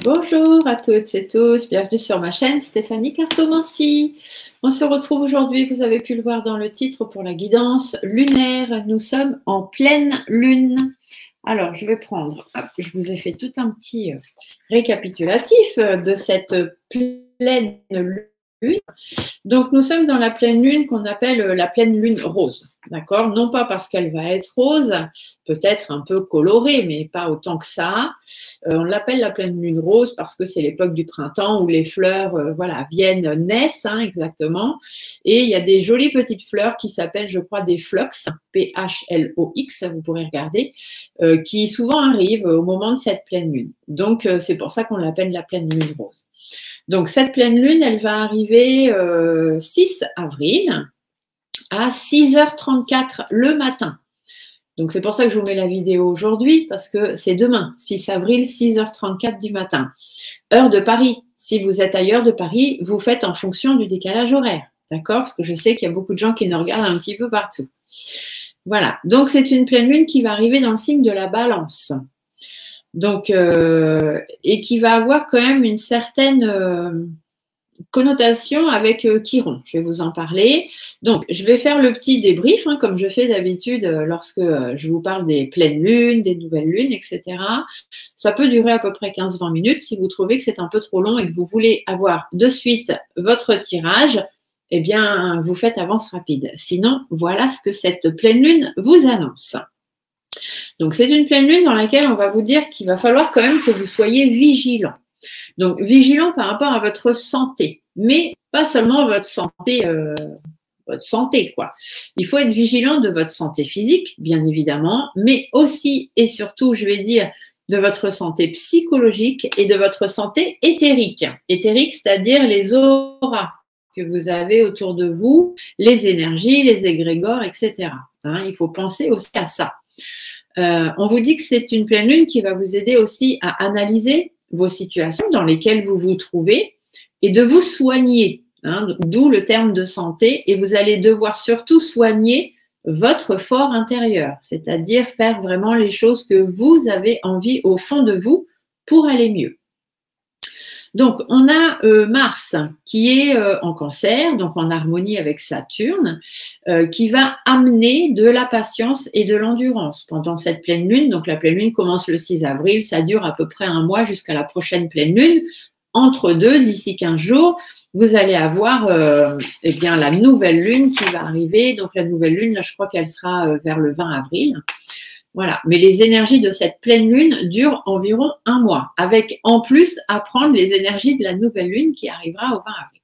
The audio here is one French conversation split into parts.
Bonjour à toutes et tous, bienvenue sur ma chaîne Stéphanie Cartomancie. On se retrouve aujourd'hui, vous avez pu le voir dans le titre, pour la guidance lunaire. Nous sommes en pleine lune. Alors, je vais prendre, hop, je vous ai fait tout un petit récapitulatif de cette pleine lune. Donc, nous sommes dans la pleine lune qu'on appelle la pleine lune rose, d'accord? Non pas parce qu'elle va être rose, peut-être un peu colorée, mais pas autant que ça. On l'appelle la pleine lune rose parce que c'est l'époque du printemps où les fleurs, voilà, naissent, hein, exactement. Et il y a des jolies petites fleurs qui s'appellent, je crois, des phlox, P-H-L-O-X, vous pourrez regarder, qui souvent arrivent au moment de cette pleine lune. Donc, c'est pour ça qu'on l'appelle la pleine lune rose. Donc, cette pleine lune, elle va arriver 6 avril à 6h34 le matin. Donc, c'est pour ça que je vous mets la vidéo aujourd'hui, parce que c'est demain, 6 avril, 6h34 du matin. Heure de Paris. Si vous êtes ailleurs de Paris, vous faites en fonction du décalage horaire. D'accord? Parce que je sais qu'il y a beaucoup de gens qui nous regardent un petit peu partout. Voilà. Donc, c'est une pleine lune qui va arriver dans le signe de la Balance. Donc, et qui va avoir quand même une certaine connotation avec Chiron. Je vais vous en parler. Donc, je vais faire le petit débrief, hein, comme je fais d'habitude lorsque je vous parle des pleines lunes, des nouvelles lunes, etc. Ça peut durer à peu près 15-20 minutes. Si vous trouvez que c'est un peu trop long et que vous voulez avoir de suite votre tirage, eh bien, vous faites avance rapide. Sinon, voilà ce que cette pleine lune vous annonce. Donc, c'est une pleine lune dans laquelle on va vous dire qu'il va falloir quand même que vous soyez vigilant. Donc, vigilant par rapport à votre santé, mais pas seulement votre santé, quoi. Il faut être vigilant de votre santé physique, bien évidemment, mais aussi et surtout, je vais dire, de votre santé psychologique et de votre santé éthérique. Éthérique, c'est-à-dire les auras que vous avez autour de vous, les énergies, les égrégores, etc. Hein, il faut penser aussi à ça. On vous dit que c'est une pleine lune qui va vous aider aussi à analyser vos situations dans lesquelles vous vous trouvez et de vous soigner, hein, d'où le terme de santé. Et vous allez devoir surtout soigner votre fort intérieur, c'est-à-dire faire vraiment les choses que vous avez envie au fond de vous pour aller mieux. Donc, on a Mars qui est en Cancer, donc en harmonie avec Saturne, qui va amener de la patience et de l'endurance pendant cette pleine lune. Donc, la pleine lune commence le 6 avril, ça dure à peu près un mois jusqu'à la prochaine pleine lune. Entre deux, d'ici 15 jours, vous allez avoir eh bien, la nouvelle lune qui va arriver. Donc, la nouvelle lune, là, je crois qu'elle sera vers le 20 avril. Voilà, mais les énergies de cette pleine lune durent environ un mois, avec en plus à prendre les énergies de la nouvelle lune qui arrivera au 20 avril.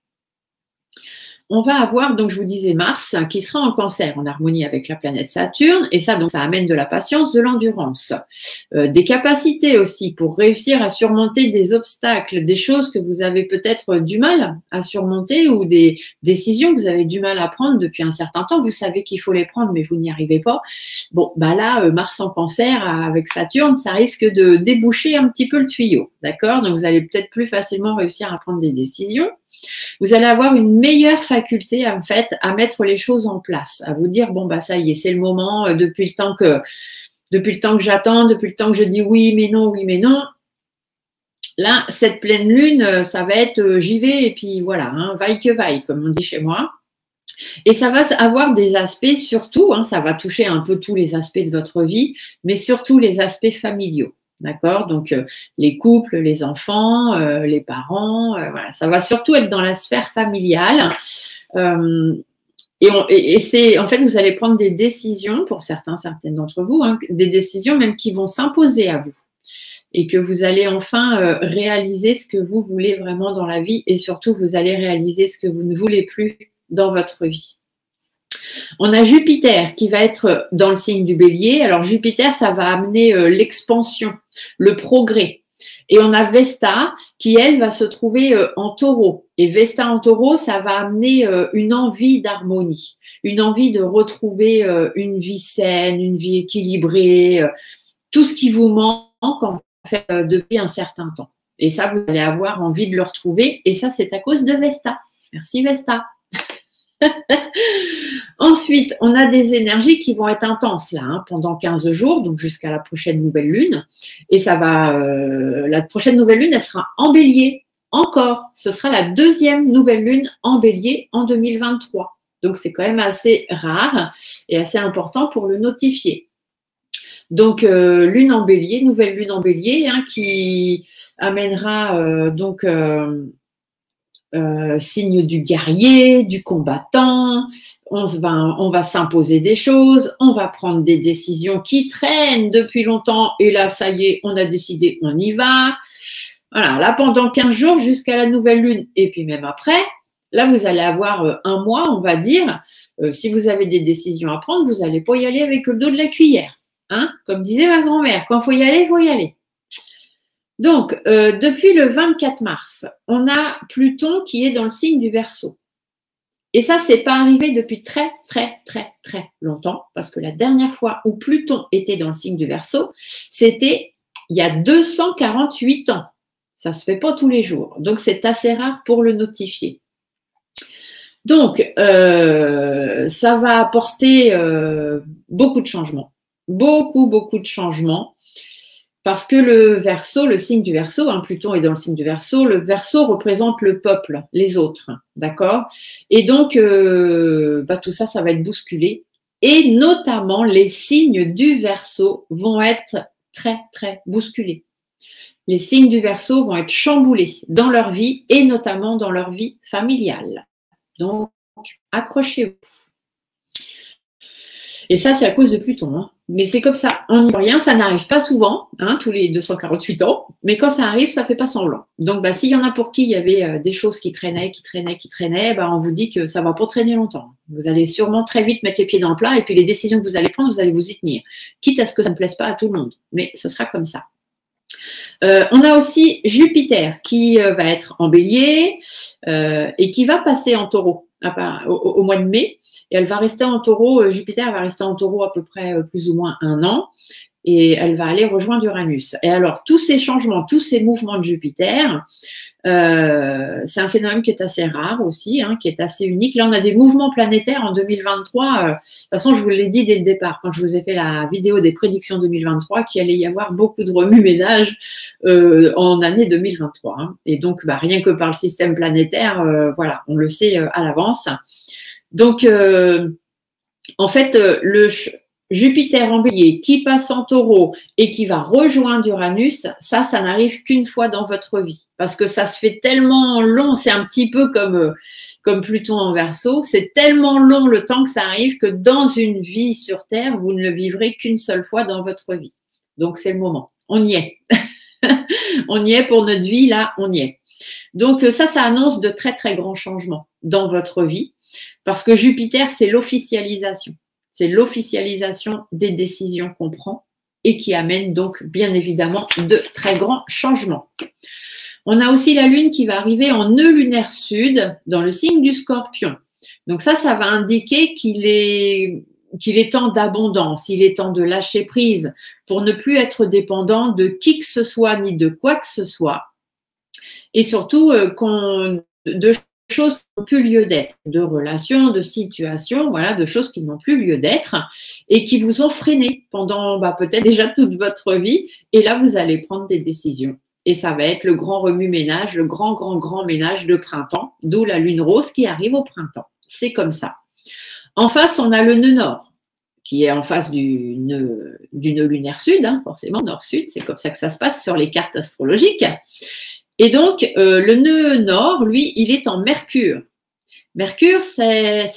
On va avoir, donc je vous disais, Mars qui sera en Cancer, en harmonie avec la planète Saturne, et ça, donc, ça amène de la patience, de l'endurance, des capacités aussi pour réussir à surmonter des obstacles, des choses que vous avez peut-être du mal à surmonter ou des décisions que vous avez du mal à prendre depuis un certain temps. Vous savez qu'il faut les prendre, mais vous n'y arrivez pas. Bon, bah là, Mars en Cancer avec Saturne, ça risque de déboucher un petit peu le tuyau, d'accord? Donc, vous allez peut-être plus facilement réussir à prendre des décisions. Vous allez avoir une meilleure faculté, en fait, à mettre les choses en place, à vous dire, bon, bah, ça y est, c'est le moment, depuis le temps que j'attends, depuis le temps que je dis oui, mais non, oui, mais non. Là, cette pleine lune, ça va être j'y vais et puis voilà, hein, vaille que vaille, comme on dit chez moi. Et ça va avoir des aspects surtout, hein, ça va toucher un peu tous les aspects de votre vie, mais surtout les aspects familiaux. D'accord? Donc, les couples, les enfants, les parents, voilà, ça va surtout être dans la sphère familiale. Et c'est, en fait, vous allez prendre des décisions, pour certaines d'entre vous, hein, des décisions même qui vont s'imposer à vous. Et que vous allez enfin réaliser ce que vous voulez vraiment dans la vie et surtout, vous allez réaliser ce que vous ne voulez plus dans votre vie. On a Jupiter qui va être dans le signe du Bélier. Alors Jupiter, ça va amener l'expansion, le progrès. Et on a Vesta qui, elle, va se trouver en Taureau. Et Vesta en Taureau, ça va amener une envie d'harmonie, une envie de retrouver une vie saine, une vie équilibrée, tout ce qui vous manque en fait depuis un certain temps. Et ça, vous allez avoir envie de le retrouver. Et ça, c'est à cause de Vesta. Merci Vesta. Ensuite, on a des énergies qui vont être intenses là, hein, pendant 15 jours, donc jusqu'à la prochaine nouvelle lune. Et ça va, la prochaine nouvelle lune, elle sera en bélier encore. Ce sera la deuxième nouvelle lune en bélier en 2023. Donc, c'est quand même assez rare et assez important pour le notifier. Donc, lune en bélier, nouvelle lune en bélier, hein, qui amènera signe du guerrier, du combattant. On va s'imposer des choses, on va prendre des décisions qui traînent depuis longtemps. Et là, ça y est, on a décidé, on y va. Voilà, là, pendant 15 jours jusqu'à la nouvelle lune. Et puis même après, là, vous allez avoir un mois, on va dire. Si vous avez des décisions à prendre, vous n'allez pas y aller avec le dos de la cuillère. Hein, comme disait ma grand-mère, quand il faut y aller, il faut y aller. Donc, depuis le 24 mars, on a Pluton qui est dans le signe du Verseau. Et ça, c'est pas arrivé depuis très, très, très, très longtemps, parce que la dernière fois où Pluton était dans le signe du Verseau, c'était il y a 248 ans. Ça se fait pas tous les jours. Donc, c'est assez rare pour le notifier. Donc, ça va apporter beaucoup de changements. Beaucoup, beaucoup de changements. Parce que le Verseau, le signe du Verseau, hein, Pluton est dans le signe du Verseau, le Verseau représente le peuple, les autres, d'accord? Et donc, tout ça, ça va être bousculé. Et notamment, les signes du Verseau vont être très, très bousculés. Les signes du Verseau vont être chamboulés dans leur vie et notamment dans leur vie familiale. Donc, accrochez-vous. Et ça, c'est à cause de Pluton. Hein. Mais c'est comme ça. On n'y voit rien, ça n'arrive pas souvent, hein, tous les 248 ans. Mais quand ça arrive, ça ne fait pas semblant. Donc, s'il y en a pour qui il y avait des choses qui traînaient, on vous dit que ça ne va pas traîner longtemps. Vous allez sûrement très vite mettre les pieds dans le plat et puis les décisions que vous allez prendre, vous allez vous y tenir. Quitte à ce que ça ne plaise pas à tout le monde. Mais ce sera comme ça. On a aussi Jupiter qui va être en bélier et qui va passer en taureau au mois de mai. Et elle va rester en taureau, Jupiter va rester en taureau à peu près plus ou moins 1 an. Et elle va aller rejoindre Uranus. Et alors, tous ces changements, tous ces mouvements de Jupiter, c'est un phénomène qui est assez rare aussi, hein, qui est assez unique. Là, on a des mouvements planétaires en 2023. De toute façon, je vous l'ai dit dès le départ, quand je vous ai fait la vidéo des prédictions 2023, qu'il allait y avoir beaucoup de remue-ménage en année 2023. Hein. Et donc, rien que par le système planétaire, voilà, on le sait à l'avance. Donc, en fait, le Jupiter en bélier qui passe en taureau et qui va rejoindre Uranus, ça n'arrive qu'une fois dans votre vie. Parce que ça se fait tellement long, c'est un petit peu comme Pluton en Verseau, c'est tellement long le temps que ça arrive que dans une vie sur Terre, vous ne le vivrez qu'une seule fois dans votre vie. Donc, c'est le moment. On y est. On y est pour notre vie, là, on y est. Donc, ça annonce de très, très grands changements dans votre vie. Parce que Jupiter, c'est l'officialisation. C'est l'officialisation des décisions qu'on prend et qui amène donc, bien évidemment, de très grands changements. On a aussi la Lune qui va arriver en nœud lunaire sud dans le signe du Scorpion. Donc ça va indiquer qu'il est temps d'abondance, il est temps de lâcher prise pour ne plus être dépendant de qui que ce soit ni de quoi que ce soit. Et surtout, de choses qui n'ont plus lieu d'être, de relations, de situations, voilà, de choses qui n'ont plus lieu d'être et qui vous ont freiné pendant peut-être déjà toute votre vie. Et là, vous allez prendre des décisions. Et ça va être le grand remue-ménage, le grand, grand, grand ménage de printemps, d'où la lune rose qui arrive au printemps. C'est comme ça. En face, on a le nœud nord, qui est en face du nœud lunaire sud, hein, forcément, nord-sud, c'est comme ça que ça se passe sur les cartes astrologiques. Et donc, le nœud nord, lui, il est en Mercure. Mercure, ça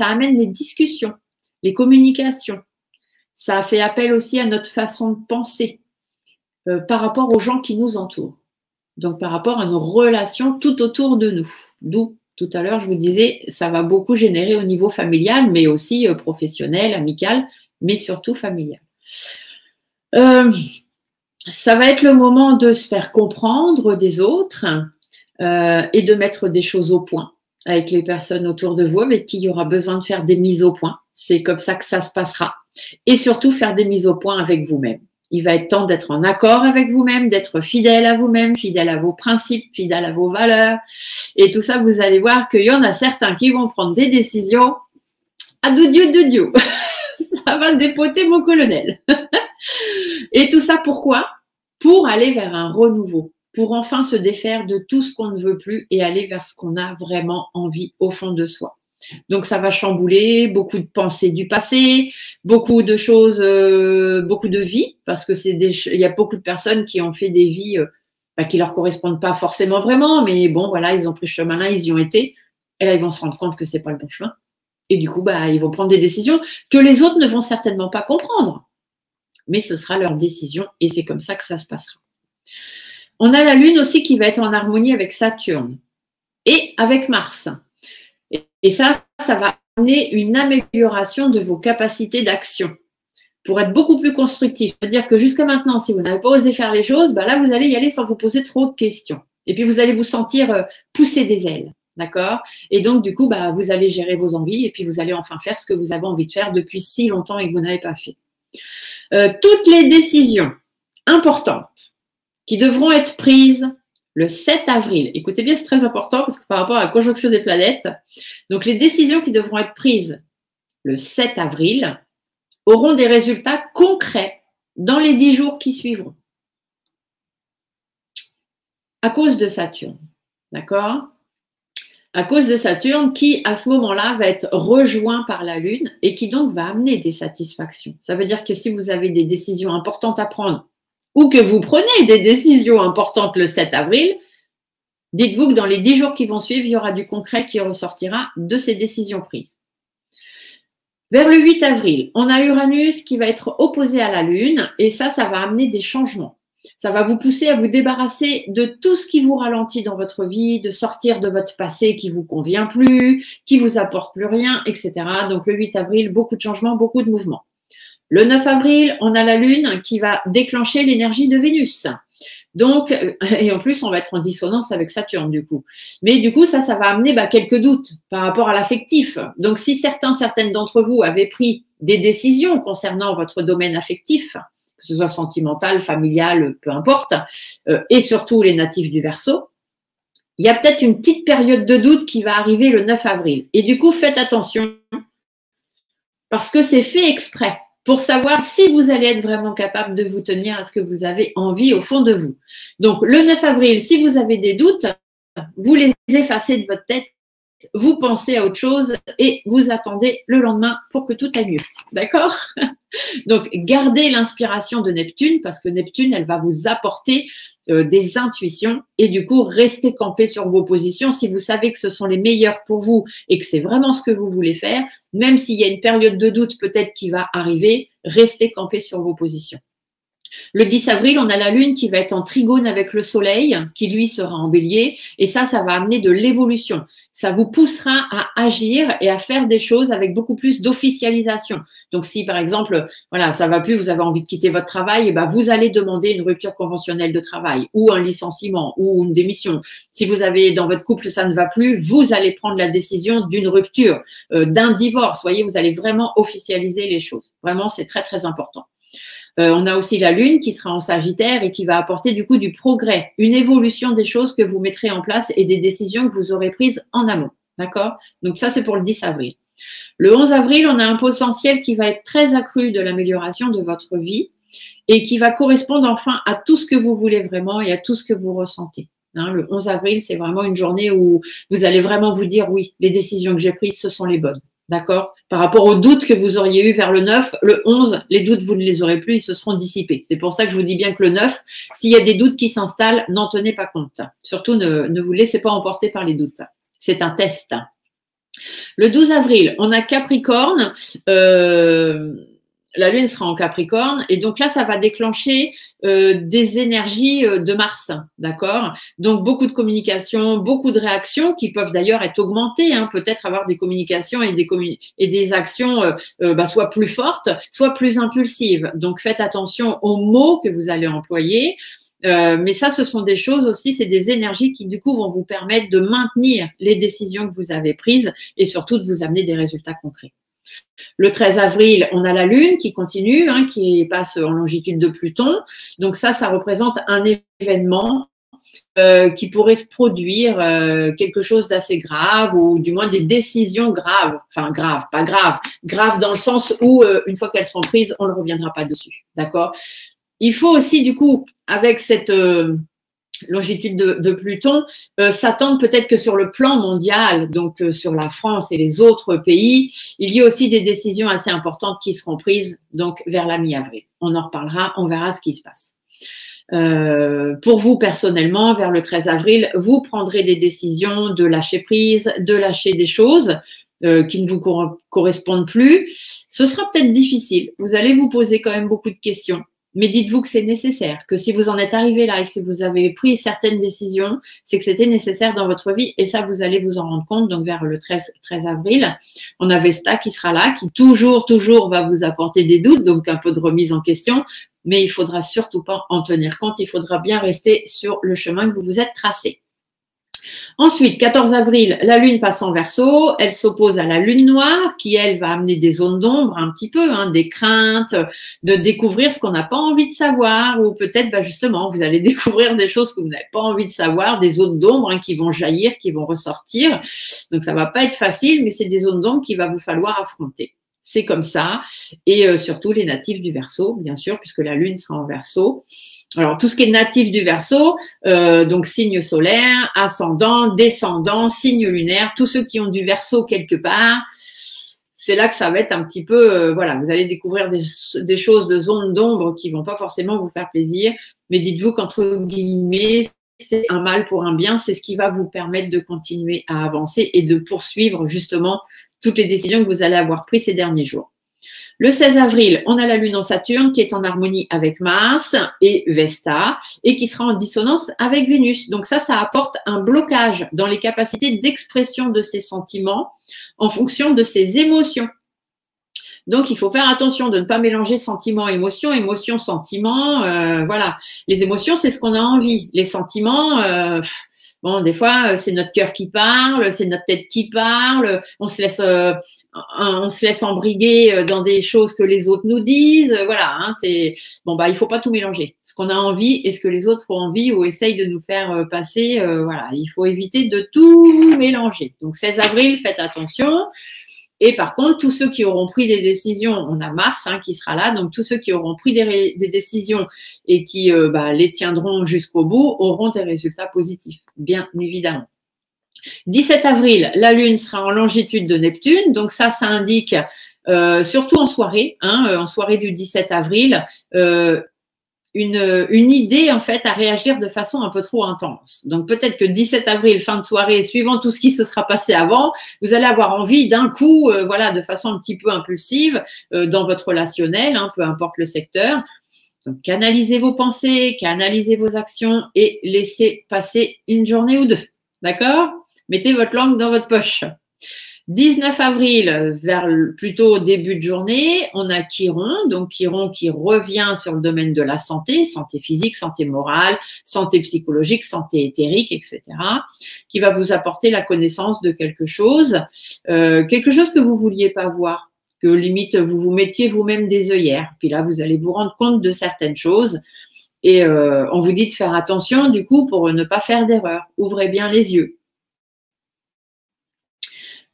amène les discussions, les communications. Ça fait appel aussi à notre façon de penser par rapport aux gens qui nous entourent. Donc, par rapport à nos relations tout autour de nous. D'où, tout à l'heure, je vous disais, ça va beaucoup générer au niveau familial, mais aussi professionnel, amical, mais surtout familial. Ça va être le moment de se faire comprendre des autres et de mettre des choses au point avec les personnes autour de vous avec qui il y aura besoin de faire des mises au point. C'est comme ça que ça se passera. Et surtout, faire des mises au point avec vous-même. Il va être temps d'être en accord avec vous-même, d'être fidèle à vous-même, fidèle à vos principes, fidèle à vos valeurs. Et tout ça, vous allez voir qu'il y en a certains qui vont prendre des décisions de Dieu. Ça va dépoter mon colonel. Et tout ça pourquoi? Pour aller vers un renouveau, pour enfin se défaire de tout ce qu'on ne veut plus et aller vers ce qu'on a vraiment envie au fond de soi. Donc ça va chambouler beaucoup de pensées du passé, beaucoup de choses, beaucoup de vies, parce que il y a beaucoup de personnes qui ont fait des vies qui leur correspondent pas forcément vraiment, mais bon voilà, ils ont pris ce chemin-là, ils y ont été, et là ils vont se rendre compte que c'est pas le bon chemin, et du coup ils vont prendre des décisions que les autres ne vont certainement pas comprendre, mais ce sera leur décision et c'est comme ça que ça se passera. On a la Lune aussi qui va être en harmonie avec Saturne et avec Mars. Et ça va amener une amélioration de vos capacités d'action pour être beaucoup plus constructif. C'est-à-dire que jusqu'à maintenant, si vous n'avez pas osé faire les choses, là, vous allez y aller sans vous poser trop de questions. Et puis, vous allez vous sentir pousser des ailes. D'accord? Et donc, du coup, vous allez gérer vos envies et puis vous allez enfin faire ce que vous avez envie de faire depuis si longtemps et que vous n'avez pas fait. Toutes les décisions importantes qui devront être prises le 7 avril. Écoutez bien, c'est très important parce que par rapport à la conjonction des planètes, donc les décisions qui devront être prises le 7 avril auront des résultats concrets dans les 10 jours qui suivront. À cause de Saturne. D'accord? À cause de Saturne qui, à ce moment-là, va être rejoint par la Lune et qui donc va amener des satisfactions. Ça veut dire que si vous avez des décisions importantes à prendre ou que vous prenez des décisions importantes le 7 avril, dites-vous que dans les 10 jours qui vont suivre, il y aura du concret qui ressortira de ces décisions prises. Vers le 8 avril, on a Uranus qui va être opposé à la Lune et ça va amener des changements. Ça va vous pousser à vous débarrasser de tout ce qui vous ralentit dans votre vie, de sortir de votre passé qui vous convient plus, qui vous apporte plus rien, etc. Donc le 8 avril, beaucoup de changements, beaucoup de mouvements. Le 9 avril, on a la Lune qui va déclencher l'énergie de Vénus. Donc, et en plus, on va être en dissonance avec Saturne, du coup. Mais du coup, ça va amener quelques doutes par rapport à l'affectif. Donc, si certaines d'entre vous avaient pris des décisions concernant votre domaine affectif, que ce soit sentimental, familial, peu importe, et surtout les natifs du Verseau, il y a peut-être une petite période de doute qui va arriver le 9 avril. Et du coup, faites attention, parce que c'est fait exprès, pour savoir si vous allez être vraiment capable de vous tenir à ce que vous avez envie au fond de vous. Donc, le 9 avril, si vous avez des doutes, vous les effacez de votre tête, vous pensez à autre chose et vous attendez le lendemain pour que tout aille mieux. D'accord? Donc, gardez l'inspiration de Neptune parce que Neptune, elle va vous apporter des intuitions et du coup, restez campé sur vos positions si vous savez que ce sont les meilleures pour vous et que c'est vraiment ce que vous voulez faire. Même s'il y a une période de doute peut-être qui va arriver, restez campé sur vos positions. Le 10 avril, on a la Lune qui va être en trigone avec le Soleil, qui lui sera en Bélier, et ça va amener de l'évolution. Ça vous poussera à agir et à faire des choses avec beaucoup plus d'officialisation. Donc, si par exemple, voilà, ça va plus, vous avez envie de quitter votre travail, vous allez demander une rupture conventionnelle de travail ou un licenciement ou une démission. Si vous avez dans votre couple, ça ne va plus, vous allez prendre la décision d'une rupture, d'un divorce. Vous voyez, vous allez vraiment officialiser les choses. Vraiment, c'est très, très important. On a aussi la Lune qui sera en Sagittaire et qui va apporter du coup du progrès, une évolution des choses que vous mettrez en place et des décisions que vous aurez prises en amont. D'accord? Donc ça, c'est pour le 10 avril. Le 11 avril, on a un potentiel qui va être très accru de l'amélioration de votre vie et qui va correspondre enfin à tout ce que vous voulez vraiment et à tout ce que vous ressentez. Le 11 avril, c'est vraiment une journée où vous allez vraiment vous dire oui, les décisions que j'ai prises, ce sont les bonnes. D'accord? Par rapport aux doutes que vous auriez eu vers le 9, le 11, les doutes, vous ne les aurez plus, ils se seront dissipés. C'est pour ça que je vous dis bien que le 9, s'il y a des doutes qui s'installent, n'en tenez pas compte. Surtout, ne vous laissez pas emporter par les doutes. C'est un test. Le 12 avril, on a Capricorne. La Lune sera en Capricorne et donc là, ça va déclencher des énergies de Mars, d'accord? Donc, beaucoup de communication, beaucoup de réactions qui peuvent d'ailleurs être augmentées, peut-être avoir des communications et des actions soit plus fortes, soit plus impulsives. Donc, faites attention aux mots que vous allez employer. Mais ça, ce sont des choses aussi, c'est des énergies qui du coup vont vous permettre de maintenir les décisions que vous avez prises et surtout de vous amener des résultats concrets. Le 13 avril, on a la Lune qui continue, qui passe en longitude de Pluton. Donc ça représente un événement qui pourrait se produire quelque chose d'assez grave ou du moins des décisions graves. Enfin, graves, pas graves. Graves dans le sens où, une fois qu'elles sont prises, on ne reviendra pas dessus. D'accord? Il faut aussi, du coup, avec cette longitude de Pluton, s'attendre peut-être que sur le plan mondial, donc sur la France et les autres pays, il y a aussi des décisions assez importantes qui seront prises donc vers la mi-avril. On en reparlera, on verra ce qui se passe. Pour vous personnellement, vers le 13 avril, vous prendrez des décisions de lâcher prise, de lâcher des choses qui ne vous correspondent plus. Ce sera peut-être difficile. Vous allez vous poser quand même beaucoup de questions. Mais dites-vous que c'est nécessaire, que si vous en êtes arrivé là et que si vous avez pris certaines décisions, c'est que c'était nécessaire dans votre vie et ça, vous allez vous en rendre compte. Donc, vers le 13 avril, on a Vesta qui sera là, qui toujours va vous apporter des doutes, donc un peu de remise en question, mais il faudra surtout pas en tenir compte. Il faudra bien rester sur le chemin que vous vous êtes tracé. Ensuite, 14 avril, la Lune passe en Verseau, elle s'oppose à la Lune noire qui, elle, va amener des zones d'ombre un petit peu, des craintes, de découvrir ce qu'on n'a pas envie de savoir ou peut-être justement, vous allez découvrir des choses que vous n'avez pas envie de savoir, des zones d'ombre qui vont jaillir, qui vont ressortir. Donc, ça va pas être facile, mais c'est des zones d'ombre qu'il va vous falloir affronter. C'est comme ça. Et surtout les natifs du Verseau, bien sûr, puisque la Lune sera en Verseau. Alors, tout ce qui est natif du Verseau, donc signe solaire, ascendant, descendant, signe lunaire, tous ceux qui ont du Verseau quelque part, c'est là que ça va être un petit peu, voilà, vous allez découvrir des choses de zones d'ombre qui vont pas forcément vous faire plaisir, mais dites-vous qu'entre guillemets, c'est un mal pour un bien, c'est ce qui va vous permettre de continuer à avancer et de poursuivre justement toutes les décisions que vous allez avoir prises ces derniers jours. Le 16 avril, on a la Lune en Saturne qui est en harmonie avec Mars et Vesta et qui sera en dissonance avec Vénus. Donc ça apporte un blocage dans les capacités d'expression de ses sentiments en fonction de ses émotions. Donc, il faut faire attention de ne pas mélanger sentiment, émotion, émotion, sentiment. Voilà, les émotions, c'est ce qu'on a envie. Les sentiments, bon, des fois, c'est notre cœur qui parle, c'est notre tête qui parle. On se laisse embriguer dans des choses que les autres nous disent. Voilà, c'est bon. Il faut pas tout mélanger. Ce qu'on a envie et ce que les autres ont envie ou essayent de nous faire passer. Voilà, il faut éviter de tout mélanger. Donc, 16 avril, faites attention. Et par contre, tous ceux qui auront pris des décisions, on a Mars qui sera là, donc tous ceux qui auront pris des décisions et qui les tiendront jusqu'au bout auront des résultats positifs, bien évidemment. 17 avril, la Lune sera en longitude de Neptune, donc ça indique, surtout en soirée, en soirée du 17 avril, une idée en fait à réagir de façon un peu trop intense. Donc peut-être que 17 avril, fin de soirée, suivant tout ce qui se sera passé avant, vous allez avoir envie d'un coup, voilà, de façon un petit peu impulsive dans votre relationnel, peu importe le secteur. Donc canalisez vos pensées, canalisez vos actions et laissez passer une journée ou deux. D'accord? Mettez votre langue dans votre poche. 19 avril, vers plutôt début de journée, on a Chiron, donc Chiron qui revient sur le domaine de la santé physique, santé morale, santé psychologique, santé éthérique, etc., qui va vous apporter la connaissance de quelque chose que vous vouliez pas voir, que limite vous vous mettiez vous-même des œillères. Puis là, vous allez vous rendre compte de certaines choses et on vous dit de faire attention du coup pour ne pas faire d'erreur. Ouvrez bien les yeux.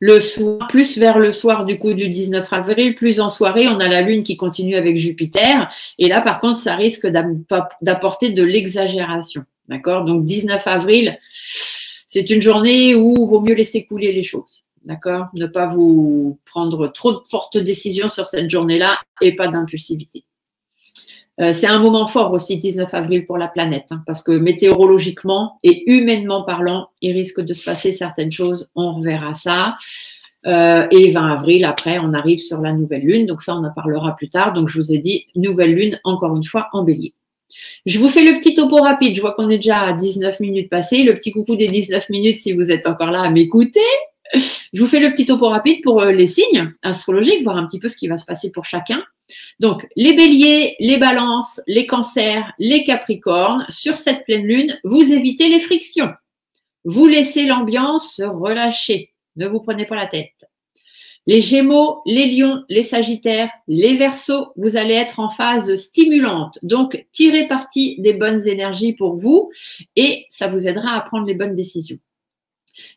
Le soir, plus vers le soir du coup du 19 avril, plus en soirée, on a la Lune qui continue avec Jupiter. Et là, par contre, ça risque d'apporter de l'exagération. D'accord? Donc, 19 avril, c'est une journée où il vaut mieux laisser couler les choses. D'accord? Ne pas vous prendre trop de fortes décisions sur cette journée-là et pas d'impulsivité. C'est un moment fort aussi, 19 avril, pour la planète, parce que météorologiquement et humainement parlant, il risque de se passer certaines choses, on reverra ça. Et 20 avril, après, on arrive sur la nouvelle lune, donc ça, on en parlera plus tard. Donc, je vous ai dit, nouvelle lune, encore une fois, en bélier. Je vous fais le petit topo rapide, je vois qu'on est déjà à 19 minutes passées. Le petit coucou des 19 minutes, si vous êtes encore là à m'écouter. Je vous fais le petit topo rapide pour les signes astrologiques, voir un petit peu ce qui va se passer pour chacun. Donc, les béliers, les balances, les cancers, les capricornes, sur cette pleine lune, vous évitez les frictions. Vous laissez l'ambiance se relâcher. Ne vous prenez pas la tête. Les Gémeaux, les Lions, les Sagittaires, les Verseaux, vous allez être en phase stimulante. Donc, tirez parti des bonnes énergies pour vous et ça vous aidera à prendre les bonnes décisions.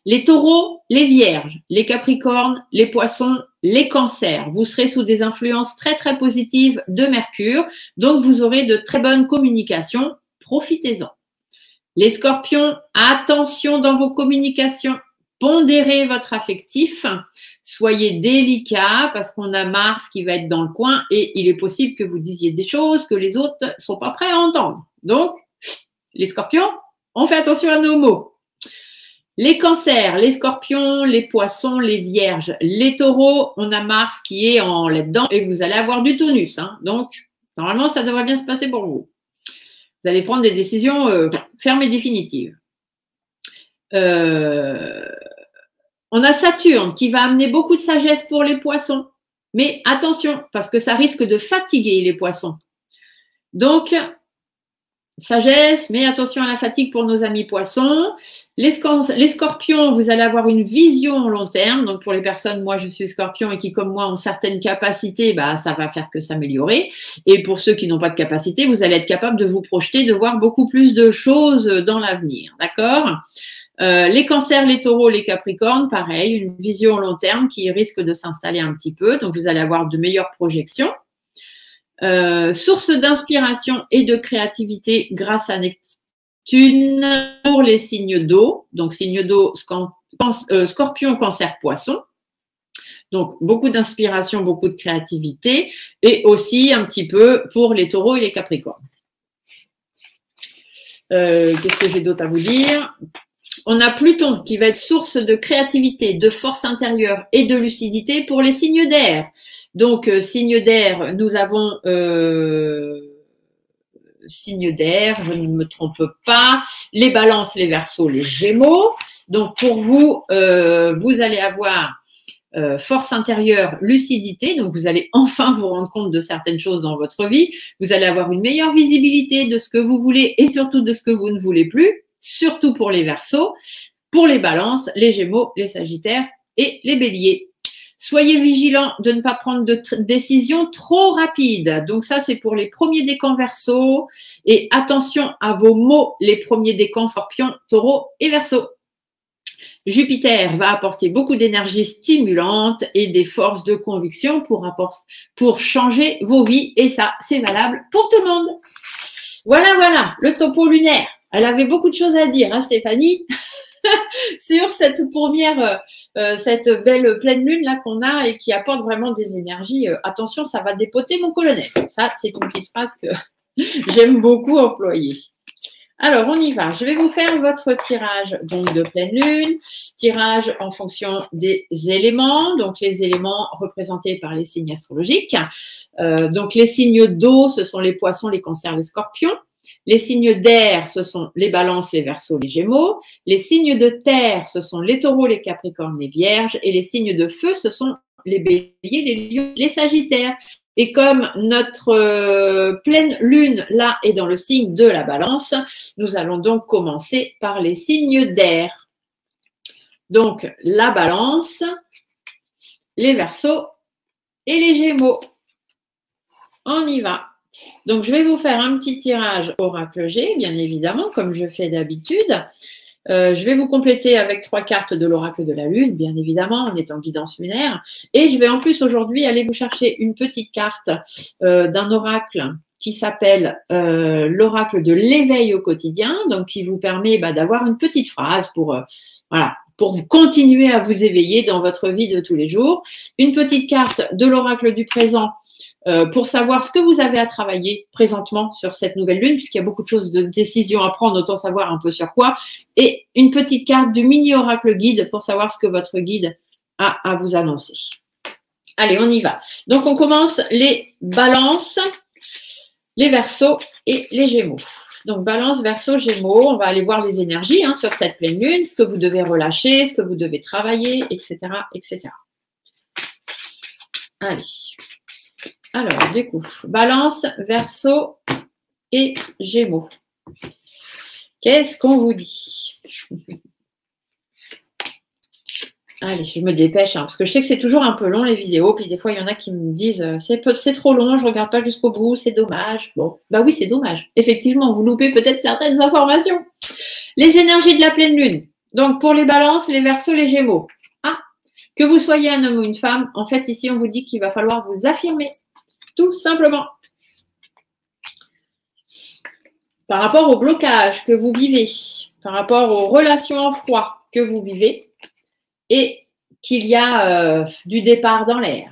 Les Taureaux, les Vierges, les Capricornes, les Poissons, les Cancers. Vous serez sous des influences très, très positives de Mercure. Donc, vous aurez de très bonnes communications. Profitez-en. Les Scorpions, attention dans vos communications. Pondérez votre affectif. Soyez délicats parce qu'on a Mars qui va être dans le coin et il est possible que vous disiez des choses que les autres ne sont pas prêts à entendre. Donc, les Scorpions, on fait attention à nos mots. Les Cancers, les Scorpions, les Poissons, les Vierges, les Taureaux, on a Mars qui est en là-dedans et vous allez avoir du tonus. Hein. Donc, normalement, ça devrait bien se passer pour vous. Vous allez prendre des décisions fermes et définitives. On a Saturne qui va amener beaucoup de sagesse pour les Poissons. Mais attention, parce que ça risque de fatiguer les Poissons. Donc, sagesse, mais attention à la fatigue pour nos amis Poissons. Les Scorpions, vous allez avoir une vision long terme. Donc, pour les personnes, moi, je suis Scorpion et qui, comme moi, ont certaines capacités, bah, ça va faire que s'améliorer. Et pour ceux qui n'ont pas de capacité, vous allez être capable de vous projeter, de voir beaucoup plus de choses dans l'avenir. D'accord ? Les Cancers, les Taureaux, les Capricornes, pareil, une vision long terme qui risque de s'installer un petit peu. Donc, vous allez avoir de meilleures projections. Source d'inspiration et de créativité grâce à Neptune pour les signes d'eau. Donc, signes d'eau, Scorpion, Cancer, Poisson. Donc, beaucoup d'inspiration, beaucoup de créativité et aussi un petit peu pour les Taureaux et les Capricornes. Qu'est-ce que j'ai d'autre à vous dire ? On a Pluton qui va être source de créativité, de force intérieure et de lucidité pour les signes d'air. Donc, signes d'air, nous avons signes d'air, je ne me trompe pas, les Balances, les Verseaux, les Gémeaux. Donc, pour vous, vous allez avoir force intérieure, lucidité. Donc, vous allez enfin vous rendre compte de certaines choses dans votre vie. Vous allez avoir une meilleure visibilité de ce que vous voulez et surtout de ce que vous ne voulez plus. Surtout pour les Verseaux, pour les Balances, les Gémeaux, les Sagittaires et les Béliers. Soyez vigilants de ne pas prendre de décisions trop rapides. Donc ça, c'est pour les premiers décans Verseaux. Et attention à vos mots, les premiers décans Scorpion, Taureau et Verseau. Jupiter va apporter beaucoup d'énergie stimulante et des forces de conviction pour changer vos vies. Et ça, c'est valable pour tout le monde. Voilà, le topo lunaire. Elle avait beaucoup de choses à dire, hein, Stéphanie, sur cette première, cette belle pleine lune là qu'on a et qui apporte vraiment des énergies. Attention, ça va dépoter mon colonel. Ça, c'est une petite phrase que j'aime beaucoup employer. Alors, on y va. Je vais vous faire votre tirage donc de pleine lune, tirage en fonction des éléments, donc les éléments représentés par les signes astrologiques. Donc, les signes d'eau, ce sont les Poissons, les Cancers, les Scorpions. Les signes d'air, ce sont les Balances, les Verseaux, les Gémeaux. Les signes de terre, ce sont les Taureaux, les Capricornes, les Vierges. Et les signes de feu, ce sont les Béliers, les Lions, les Sagittaires. Et comme notre pleine lune, là, est dans le signe de la Balance, nous allons donc commencer par les signes d'air. Donc, la Balance, les Verseaux et les Gémeaux. On y va. Donc, je vais vous faire un petit tirage oracle G, bien évidemment, comme je fais d'habitude. Je vais vous compléter avec 3 cartes de l'oracle de la Lune, bien évidemment, on est en guidance lunaire. Et je vais en plus aujourd'hui aller vous chercher une petite carte d'un oracle qui s'appelle l'oracle de l'éveil au quotidien, donc qui vous permet d'avoir une petite phrase pour continuer à vous éveiller dans votre vie de tous les jours. Une petite carte de l'oracle du présent pour savoir ce que vous avez à travailler présentement sur cette nouvelle lune, puisqu'il y a beaucoup de choses de décision à prendre, autant savoir un peu sur quoi. Et une petite carte du mini-oracle guide pour savoir ce que votre guide a à vous annoncer. Allez, on y va. Donc, on commence les Balances, les Verseaux et les Gémeaux. Donc, Balance, Verseau, Gémeaux, on va aller voir les énergies sur cette pleine lune, ce que vous devez relâcher, ce que vous devez travailler, etc., etc. Allez. Alors, du coup, Balance, Verseau et Gémeaux. Qu'est-ce qu'on vous dit? Allez, je me dépêche, hein, parce que je sais que c'est toujours un peu long les vidéos, puis des fois il y en a qui me disent c'est trop long, je regarde pas jusqu'au bout, c'est dommage. Bon, bah oui, c'est dommage. Effectivement, vous loupez peut-être certaines informations. Les énergies de la pleine lune. Donc pour les balances, les verseaux, les gémeaux. Ah, que vous soyez un homme ou une femme, en fait ici on vous dit qu'il va falloir vous affirmer, tout simplement. Par rapport au blocage que vous vivez, par rapport aux relations en froid que vous vivez, et qu'il y a du départ dans l'air.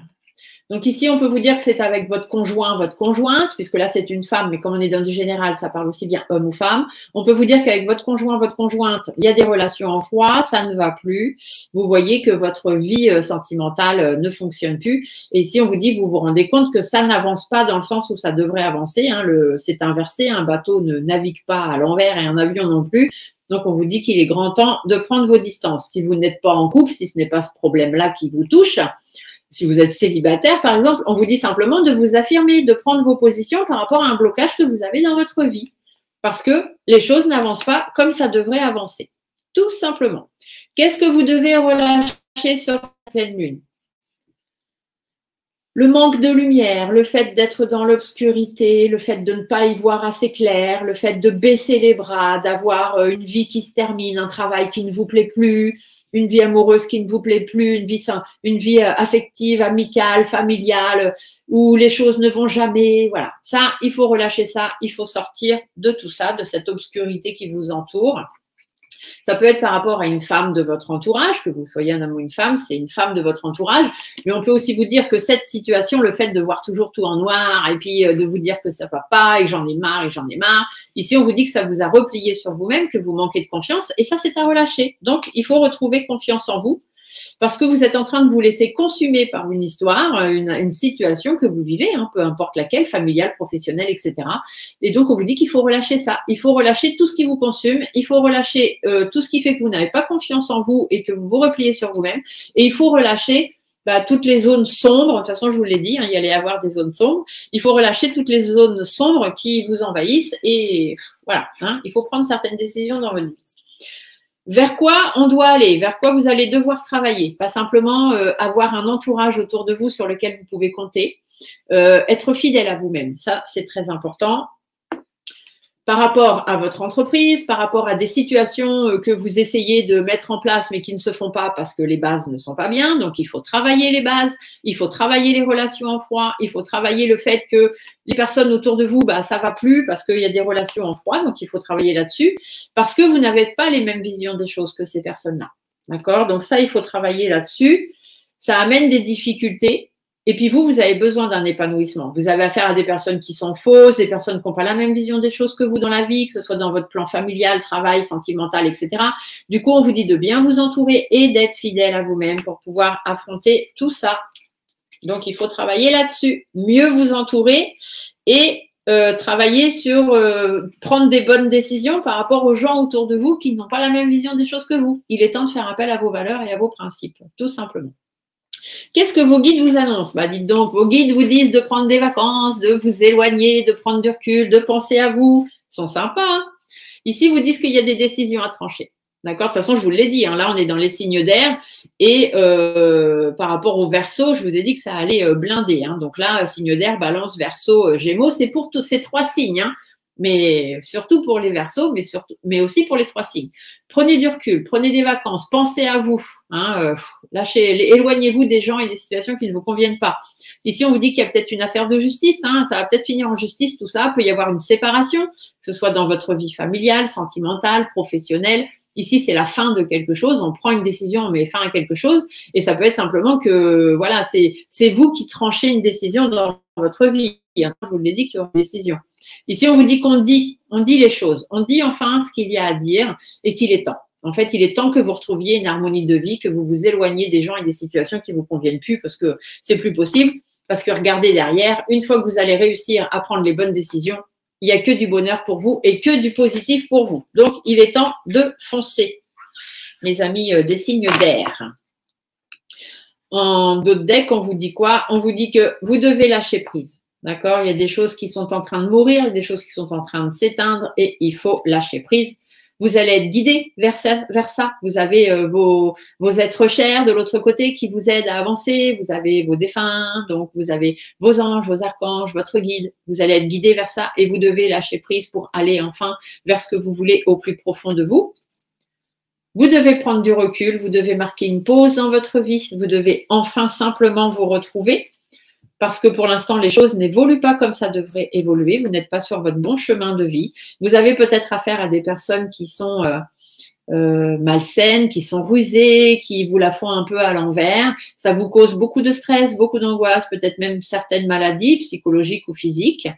Donc ici, on peut vous dire que c'est avec votre conjoint, votre conjointe, puisque là, c'est une femme, mais comme on est dans du général, ça parle aussi bien homme ou femme. On peut vous dire qu'avec votre conjoint, votre conjointe, il y a des relations en froid, ça ne va plus. Vous voyez que votre vie sentimentale ne fonctionne plus. Et ici, on vous dit, vous vous rendez compte que ça n'avance pas dans le sens où ça devrait avancer. Hein. C'est inversé, un bateau ne navigue pas à l'envers et un avion non plus. Donc, on vous dit qu'il est grand temps de prendre vos distances. Si vous n'êtes pas en couple, si ce n'est pas ce problème-là qui vous touche, si vous êtes célibataire, par exemple, on vous dit simplement de vous affirmer, de prendre vos positions par rapport à un blocage que vous avez dans votre vie. Parce que les choses n'avancent pas comme ça devrait avancer. Tout simplement. Qu'est-ce que vous devez relâcher sur cette pleine lune? Le manque de lumière, le fait d'être dans l'obscurité, le fait de ne pas y voir assez clair, le fait de baisser les bras, d'avoir une vie qui se termine, un travail qui ne vous plaît plus, une vie amoureuse qui ne vous plaît plus, une vie affective, amicale, familiale, où les choses ne vont jamais. Voilà, ça, il faut relâcher ça, il faut sortir de tout ça, de cette obscurité qui vous entoure. Ça peut être par rapport à une femme de votre entourage, que vous soyez un homme ou une femme, c'est une femme de votre entourage. Mais on peut aussi vous dire que cette situation, le fait de voir toujours tout en noir et puis de vous dire que ça va pas et que j'en ai marre et j'en ai marre. Ici, on vous dit que ça vous a replié sur vous-même, que vous manquez de confiance et ça, c'est à relâcher. Donc, il faut retrouver confiance en vous. Parce que vous êtes en train de vous laisser consumer par une histoire, une situation que vous vivez, hein, peu importe laquelle, familiale, professionnelle, etc. Et donc, on vous dit qu'il faut relâcher ça. Il faut relâcher tout ce qui vous consume. Il faut relâcher tout ce qui fait que vous n'avez pas confiance en vous et que vous vous repliez sur vous-même. Et il faut relâcher toutes les zones sombres. De toute façon, je vous l'ai dit, hein, il y allait y avoir des zones sombres. Il faut relâcher toutes les zones sombres qui vous envahissent. Et voilà, hein, il faut prendre certaines décisions dans votre vie. Vers quoi on doit aller, vers quoi vous allez devoir travailler. Pas simplement avoir un entourage autour de vous sur lequel vous pouvez compter. Être fidèle à vous-même, ça c'est très important. Par rapport à votre entreprise, par rapport à des situations que vous essayez de mettre en place mais qui ne se font pas parce que les bases ne sont pas bien. Donc, il faut travailler les bases, il faut travailler les relations en froid, il faut travailler le fait que les personnes autour de vous, ça va plus parce qu'il y a des relations en froid. Donc, il faut travailler là-dessus parce que vous n'avez pas les mêmes visions des choses que ces personnes-là. D'accord? Donc, ça, il faut travailler là-dessus. Ça amène des difficultés. Et puis vous avez besoin d'un épanouissement. Vous avez affaire à des personnes qui sont fausses, des personnes qui n'ont pas la même vision des choses que vous dans la vie, que ce soit dans votre plan familial, travail, sentimental, etc. Du coup, on vous dit de bien vous entourer et d'être fidèle à vous-même pour pouvoir affronter tout ça. Donc, il faut travailler là-dessus. Mieux vous entourer et travailler sur prendre des bonnes décisions par rapport aux gens autour de vous qui n'ont pas la même vision des choses que vous. Il est temps de faire appel à vos valeurs et à vos principes, tout simplement. Qu'est-ce que vos guides vous annoncent? Dites donc, vos guides vous disent de prendre des vacances, de vous éloigner, de prendre du recul, de penser à vous. Ils sont sympas. Hein. Ici, vous disent qu'il y a des décisions à trancher. D'accord? De toute façon, je vous l'ai dit. Hein, là, on est dans les signes d'air. Et par rapport au Verseau, je vous ai dit que ça allait blinder. Hein. Donc là, signe d'air, Balance, Verseau, Gémeaux, c'est pour tous ces trois signes. Hein. Mais surtout pour les Verseaux, mais aussi pour les trois signes. Prenez du recul, prenez des vacances, pensez à vous. Hein, éloignez-vous des gens et des situations qui ne vous conviennent pas. Ici, on vous dit qu'il y a peut-être une affaire de justice. Hein, ça va peut-être finir en justice, tout ça. Il peut y avoir une séparation, que ce soit dans votre vie familiale, sentimentale, professionnelle. Ici, c'est la fin de quelque chose. On prend une décision, on met fin à quelque chose. Et ça peut être simplement que, voilà, c'est vous qui tranchez une décision dans votre vie. Je vous l'ai dit qu'il y aura une décision. Ici, on vous dit on dit les choses. On dit enfin ce qu'il y a à dire et qu'il est temps. En fait, il est temps que vous retrouviez une harmonie de vie, que vous vous éloigniez des gens et des situations qui ne vous conviennent plus parce que c'est plus possible. Parce que regardez derrière, une fois que vous allez réussir à prendre les bonnes décisions, il n'y a que du bonheur pour vous et que du positif pour vous. Donc, il est temps de foncer, mes amis des signes d'air. En d'autres decks, on vous dit quoi? On vous dit que vous devez lâcher prise. D'accord? Il y a des choses qui sont en train de mourir, il y a des choses qui sont en train de s'éteindre et il faut lâcher prise Vous allez être guidé vers ça. Vous avez vos êtres chers de l'autre côté qui vous aident à avancer. Vous avez vos défunts, donc vous avez vos anges, vos archanges, votre guide. Vous allez être guidé vers ça et vous devez lâcher prise pour aller enfin vers ce que vous voulez au plus profond de vous. Vous devez prendre du recul, vous devez marquer une pause dans votre vie. Vous devez enfin simplement vous retrouver. Parce que pour l'instant, les choses n'évoluent pas comme ça devrait évoluer. Vous n'êtes pas sur votre bon chemin de vie. Vous avez peut-être affaire à des personnes qui sont malsaines, qui sont rusées, qui vous la font un peu à l'envers. Ça vous cause beaucoup de stress, beaucoup d'angoisse, peut-être même certaines maladies psychologiques ou physiques.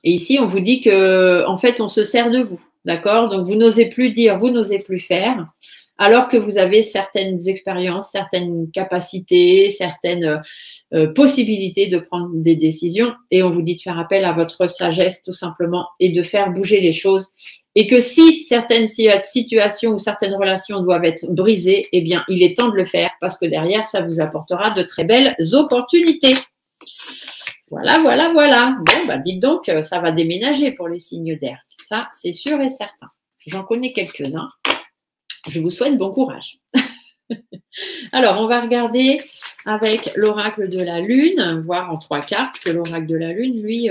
Et ici, on vous dit que, en fait, on se sert de vous. D'accord? Donc, vous n'osez plus dire, vous n'osez plus faire. Alors que vous avez certaines expériences, certaines capacités, certaines possibilités de prendre des décisions. Et on vous dit de faire appel à votre sagesse tout simplement et de faire bouger les choses. Et que si certaines situations ou certaines relations doivent être brisées, eh bien, il est temps de le faire parce que derrière, ça vous apportera de très belles opportunités. Voilà, voilà, voilà. Bon, bah, dites donc, ça va déménager pour les signes d'air. Ça, c'est sûr et certain. J'en connais quelques-uns. Je vous souhaite bon courage. Alors, on va regarder avec l'oracle de la Lune, voir en 3 cartes que l'oracle de la Lune, lui,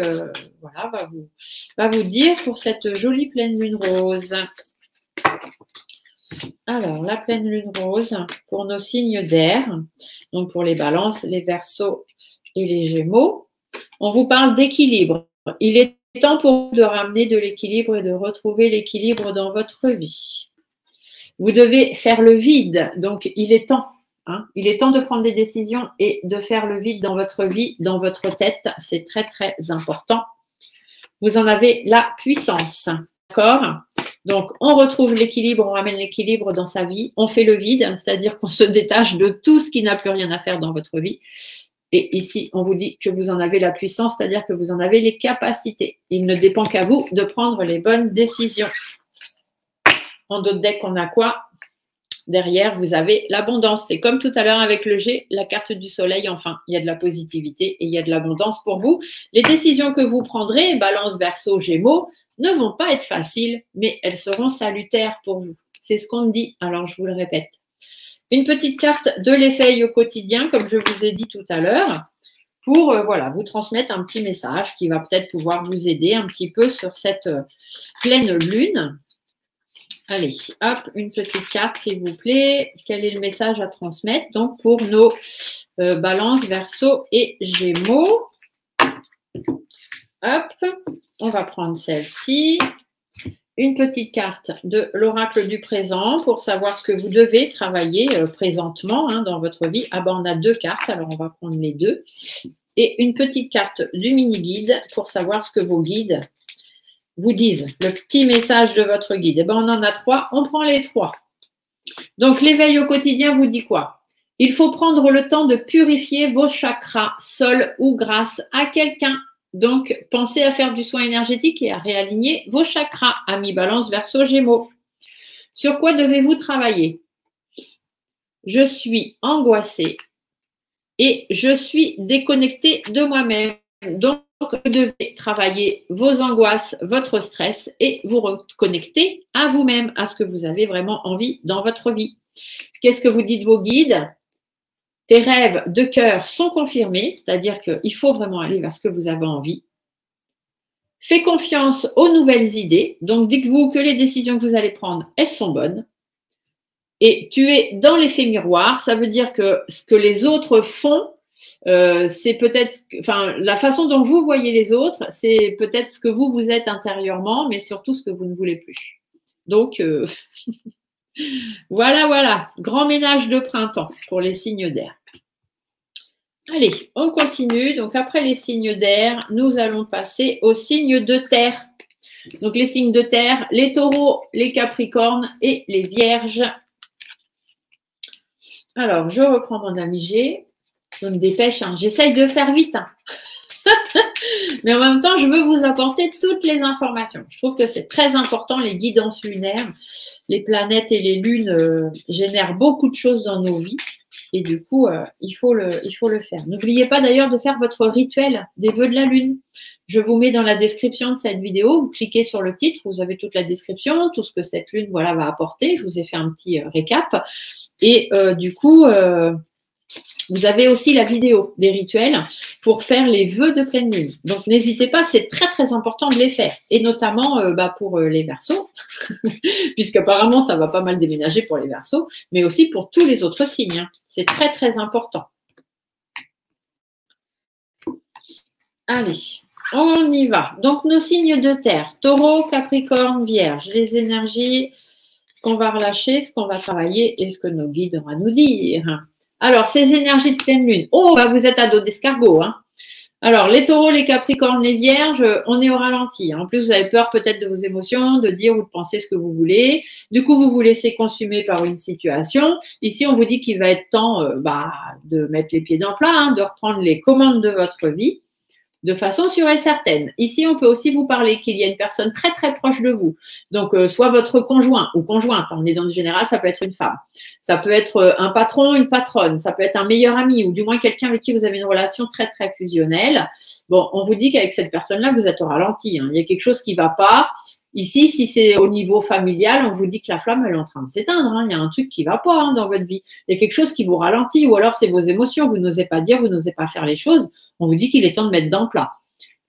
voilà, va vous dire pour cette jolie pleine lune rose. Alors, la pleine lune rose pour nos signes d'air, donc pour les balances, les verseaux et les gémeaux. On vous parle d'équilibre. Il est temps pour vous de ramener de l'équilibre et de retrouver l'équilibre dans votre vie. Vous devez faire le vide, donc il est temps. Il est temps de prendre des décisions et de faire le vide dans votre vie, dans votre tête. C'est très, très important. Vous en avez la puissance. D'accord? Donc, on retrouve l'équilibre, on ramène l'équilibre dans sa vie. On fait le vide, c'est-à-dire qu'on se détache de tout ce qui n'a plus rien à faire dans votre vie. Et ici, on vous dit que vous en avez la puissance, c'est-à-dire que vous en avez les capacités. Il ne dépend qu'à vous de prendre les bonnes décisions. En d'autres decks, on a quoi? Derrière, vous avez l'abondance. C'est comme tout à l'heure avec le G, la carte du soleil. Enfin, il y a de la positivité et il y a de l'abondance pour vous. Les décisions que vous prendrez, Balance, Verseau, Gémeaux, ne vont pas être faciles, mais elles seront salutaires pour vous. C'est ce qu'on dit. Alors, je vous le répète. Une petite carte de l'éveil au quotidien, comme je vous ai dit tout à l'heure, pour voilà, vous transmettre un petit message qui va peut-être pouvoir vous aider un petit peu sur cette pleine lune. Allez, hop, une petite carte, s'il vous plaît. Quel est le message à transmettre? Donc, pour nos balances, verseaux et gémeaux. Hop, on va prendre celle-ci. Une petite carte de l'oracle du présent pour savoir ce que vous devez travailler présentement dans votre vie. Ah ben, on a 2 cartes, alors on va prendre les 2. Et une petite carte du mini-guide pour savoir ce que vos guides vous disent, le petit message de votre guide. Eh bien, on en a 3, on prend les 3. Donc, l'éveil au quotidien vous dit quoi? Il faut prendre le temps de purifier vos chakras, seul ou grâce à quelqu'un. Donc, pensez à faire du soin énergétique et à réaligner vos chakras, amis Balance, Verseau, Gémeaux. Sur quoi devez-vous travailler? Je suis angoissée et je suis déconnectée de moi-même. Donc, vous devez travailler vos angoisses, votre stress et vous reconnecter à vous-même, à ce que vous avez vraiment envie dans votre vie. Qu'est-ce que vous dites vos guides? Tes rêves de cœur sont confirmés, c'est-à-dire qu'il faut vraiment aller vers ce que vous avez envie. Fais confiance aux nouvelles idées, donc dites-vous que les décisions que vous allez prendre, elles sont bonnes. Et tu es dans l'effet miroir, ça veut dire que ce que les autres font, c'est peut-être, enfin, la façon dont vous voyez les autres, c'est peut-être ce que vous êtes intérieurement, mais surtout ce que vous ne voulez plus. Donc, voilà, voilà, grand ménage de printemps pour les signes d'air. Allez, on continue. Donc, après les signes d'air, nous allons passer aux signes de terre. Donc, les signes de terre, les taureaux, les capricornes et les vierges. Alors, je reprends mon ami G. Je me dépêche, j'essaye de faire vite. Mais en même temps, je veux vous apporter toutes les informations. Je trouve que c'est très important, les guidances lunaires. Les planètes et les lunes génèrent beaucoup de choses dans nos vies. Et du coup, il faut le faire. N'oubliez pas d'ailleurs de faire votre rituel des vœux de la lune. je vous mets dans la description de cette vidéo. Vous cliquez sur le titre, vous avez toute la description, tout ce que cette lune voilà, va apporter. Je vous ai fait un petit récap. Et du coup, vous avez aussi la vidéo des rituels pour faire les vœux de pleine lune. Donc, n'hésitez pas, c'est très, très important de les faire. Et notamment pour les Verseaux, puisqu'apparemment, ça va pas mal déménager pour les Verseaux, mais aussi pour tous les autres signes. Hein. C'est très, très important. Allez, on y va. Donc, nos signes de terre, Taureau, Capricorne, Vierge, les énergies, ce qu'on va relâcher, ce qu'on va travailler et ce que nos guides auront à nous dire. Alors, ces énergies de pleine lune. Oh, bah vous êtes à dos d'escargot. Hein. Alors, les taureaux, les capricornes, les vierges, on est au ralenti. En plus, vous avez peur peut-être de vos émotions, de dire ou de penser ce que vous voulez. Du coup, vous vous laissez consumer par une situation. Ici, on vous dit qu'il va être temps de mettre les pieds dans le plat, hein, de reprendre les commandes de votre vie. De façon sûre et certaine. Ici, on peut aussi vous parler qu'il y a une personne très, très proche de vous. Donc, soit votre conjoint ou conjointe, on est dans le général, ça peut être une femme. Ça peut être un patron, une patronne. Ça peut être un meilleur ami ou du moins quelqu'un avec qui vous avez une relation très, très fusionnelle. Bon, on vous dit qu'avec cette personne-là, vous êtes au ralenti. Hein. Il y a quelque chose qui ne va pas. Ici, si c'est au niveau familial, on vous dit que la flamme, elle est en train de s'éteindre. Hein. Il y a un truc qui ne va pas hein, dans votre vie. Il y a quelque chose qui vous ralentit ou alors c'est vos émotions. Vous n'osez pas dire, vous n'osez pas faire les choses. On vous dit qu'il est temps de mettre dans le plat,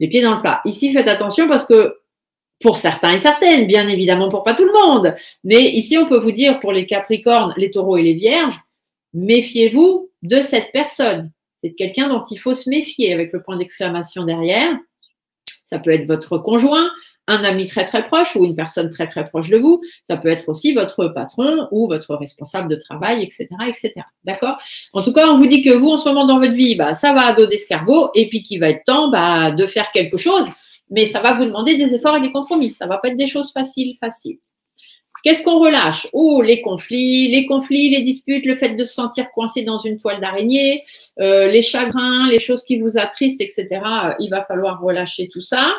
les pieds dans le plat. Ici, faites attention parce que pour certains et certaines, bien évidemment pour pas tout le monde, mais ici, on peut vous dire pour les Capricornes, les Taureaux et les Vierges, méfiez-vous de cette personne. C'est quelqu'un dont il faut se méfier avec le point d'exclamation derrière. Ça peut être votre conjoint, un ami très très proche ou une personne très très proche de vous. Ça peut être aussi votre patron ou votre responsable de travail, etc. etc. D'accord? En tout cas, on vous dit que vous, en ce moment dans votre vie, ça va à dos d'escargot et puis qu'il va être temps de faire quelque chose, mais ça va vous demander des efforts et des compromis. Ça ne va pas être des choses faciles. Qu'est-ce qu'on relâche? Oh, les conflits, les disputes, le fait de se sentir coincé dans une toile d'araignée, les chagrins, les choses qui vous attristent, etc. Il va falloir relâcher tout ça.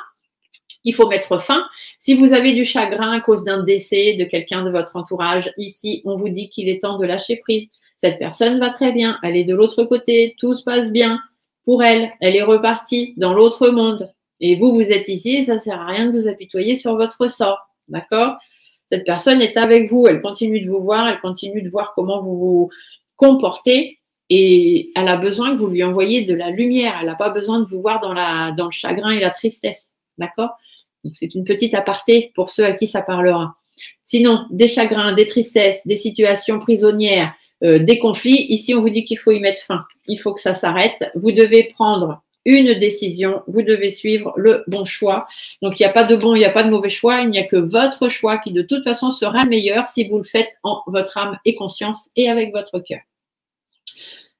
Il faut mettre fin. Si vous avez du chagrin à cause d'un décès de quelqu'un de votre entourage, ici, on vous dit qu'il est temps de lâcher prise. Cette personne va très bien, elle est de l'autre côté, tout se passe bien pour elle, elle est repartie dans l'autre monde. Et vous, vous êtes ici et ça ne sert à rien de vous apitoyer sur votre sort. D'accord? Cette personne est avec vous, elle continue de vous voir, elle continue de voir comment vous vous comportez et elle a besoin que vous lui envoyiez de la lumière. Elle n'a pas besoin de vous voir dans le chagrin et la tristesse. D'accord? Donc, c'est une petite aparté pour ceux à qui ça parlera. Sinon, des chagrins, des tristesses, des situations prisonnières, des conflits, ici, on vous dit qu'il faut y mettre fin. Il faut que ça s'arrête. Vous devez prendre une décision. Vous devez suivre le bon choix. Donc, il n'y a pas de bon, il n'y a pas de mauvais choix. Il n'y a que votre choix qui, de toute façon, sera le meilleur si vous le faites en votre âme et conscience et avec votre cœur.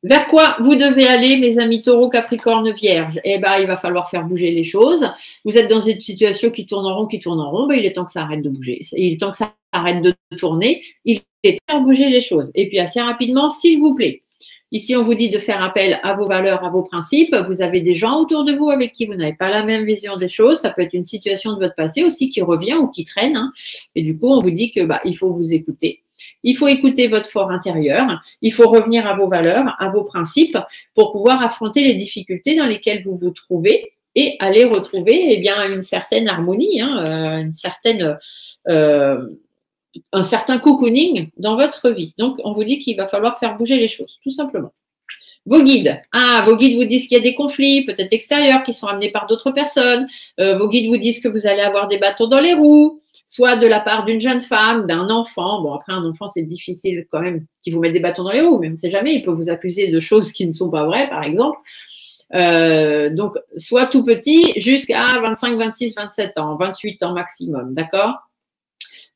Vers quoi vous devez aller, mes amis taureaux, capricorne, vierge? Eh bien, il va falloir faire bouger les choses. Vous êtes dans une situation qui tourne en rond, il est temps que ça arrête de bouger. Il est temps que ça arrête de tourner. Il est temps de faire bouger les choses. Et puis, assez rapidement, s'il vous plaît. Ici, on vous dit de faire appel à vos valeurs, à vos principes. Vous avez des gens autour de vous avec qui vous n'avez pas la même vision des choses. Ça peut être une situation de votre passé aussi qui revient ou qui traîne. Hein. Et du coup, on vous dit que il faut vous écouter. Il faut écouter votre fort intérieur, il faut revenir à vos valeurs, à vos principes pour pouvoir affronter les difficultés dans lesquelles vous vous trouvez et aller retrouver une certaine harmonie, hein, un certain cocooning dans votre vie. Donc, on vous dit qu'il va falloir faire bouger les choses, tout simplement. Vos guides. Vos guides vous disent qu'il y a des conflits, peut-être extérieurs, qui sont amenés par d'autres personnes. Vos guides vous disent que vous allez avoir des bâtons dans les roues, soit de la part d'une jeune femme, d'un enfant. Bon, après, un enfant, c'est difficile quand même qu'il vous mette des bâtons dans les roues, mais on ne sait jamais, il peut vous accuser de choses qui ne sont pas vraies, par exemple. Donc, soit tout petit jusqu'à 25, 26, 27 ans, 28 ans maximum, d'accord?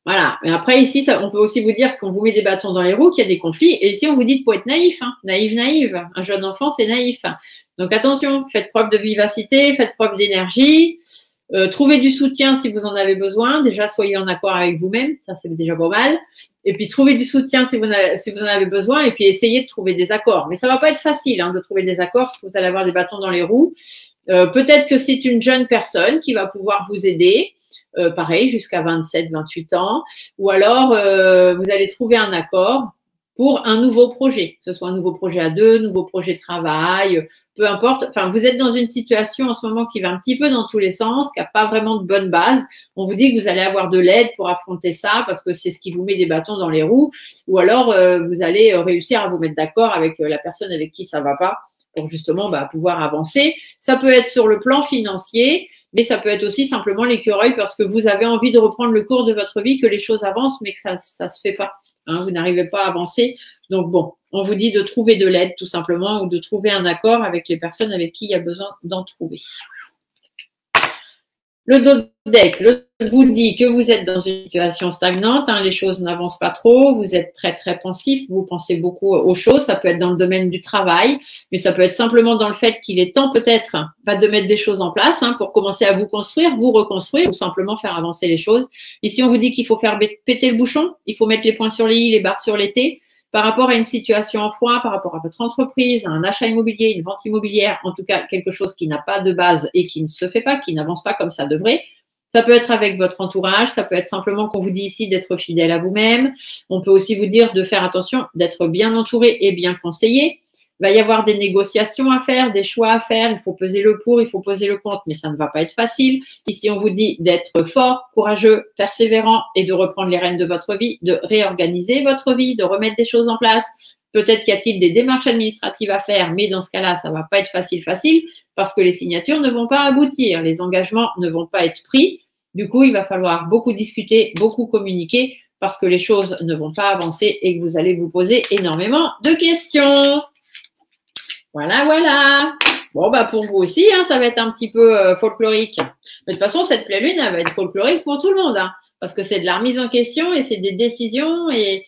Voilà. Mais après, ici, on peut aussi vous dire qu'on vous met des bâtons dans les roues, qu'il y a des conflits. Et ici, on vous dit de pas être naïf, hein. Naïve. Un jeune enfant, c'est naïf. Donc, attention, faites preuve de vivacité, faites preuve d'énergie. Trouvez du soutien si vous en avez besoin. Déjà, soyez en accord avec vous-même. Ça, c'est déjà pas mal. Et puis, trouvez du soutien si vous en avez besoin. Et puis, essayez de trouver des accords. Mais ça va pas être facile de trouver des accords parce que vous allez avoir des bâtons dans les roues. Peut-être que c'est une jeune personne qui va pouvoir vous aider. Pareil, jusqu'à 27, 28 ans. Ou alors, vous allez trouver un accord. pour un nouveau projet, que ce soit un nouveau projet à deux, nouveau projet de travail, peu importe. Enfin, vous êtes dans une situation en ce moment qui va un petit peu dans tous les sens, qui n'a pas vraiment de bonne base. On vous dit que vous allez avoir de l'aide pour affronter ça parce que c'est ce qui vous met des bâtons dans les roues, ou alors vous allez réussir à vous mettre d'accord avec la personne avec qui ça va pas pour justement pouvoir avancer. Ça peut être sur le plan financier, mais ça peut être aussi simplement l'écureuil parce que vous avez envie de reprendre le cours de votre vie, que les choses avancent, mais que ça se fait pas. Hein, vous n'arrivez pas à avancer. Donc bon, on vous dit de trouver de l'aide tout simplement ou de trouver un accord avec les personnes avec qui il y a besoin d'en trouver. Le dodeck vous dit que vous êtes dans une situation stagnante, hein, les choses n'avancent pas trop, vous êtes très très pensif, vous pensez beaucoup aux choses, ça peut être dans le domaine du travail, mais ça peut être simplement dans le fait qu'il est temps peut-être de mettre des choses en place pour commencer à vous construire, vous reconstruire ou simplement faire avancer les choses. Ici, on vous dit qu'il faut faire péter le bouchon, il faut mettre les points sur les i, les barres sur les t. Par rapport à une situation en froid, par rapport à votre entreprise, à un achat immobilier, une vente immobilière, en tout cas quelque chose qui n'a pas de base et qui ne se fait pas, qui n'avance pas comme ça devrait. Ça peut être avec votre entourage, ça peut être simplement qu'on vous dit ici d'être fidèle à vous-même. On peut aussi vous dire de faire attention, d'être bien entouré et bien conseillé. Il va y avoir des négociations à faire, des choix à faire. Il faut peser le pour, il faut peser le contre, mais ça ne va pas être facile. Ici, on vous dit d'être fort, courageux, persévérant et de reprendre les rênes de votre vie, de réorganiser votre vie, de remettre des choses en place. Peut-être qu'il y a-t-il des démarches administratives à faire, mais dans ce cas-là, ça ne va pas être facile parce que les signatures ne vont pas aboutir, les engagements ne vont pas être pris. Du coup, il va falloir beaucoup discuter, beaucoup communiquer parce que les choses ne vont pas avancer et que vous allez vous poser énormément de questions. Voilà, voilà. Bon, pour vous aussi, ça va être un petit peu folklorique. Mais de toute façon, cette pleine lune, elle va être folklorique pour tout le monde, parce que c'est de la remise en question et c'est des décisions et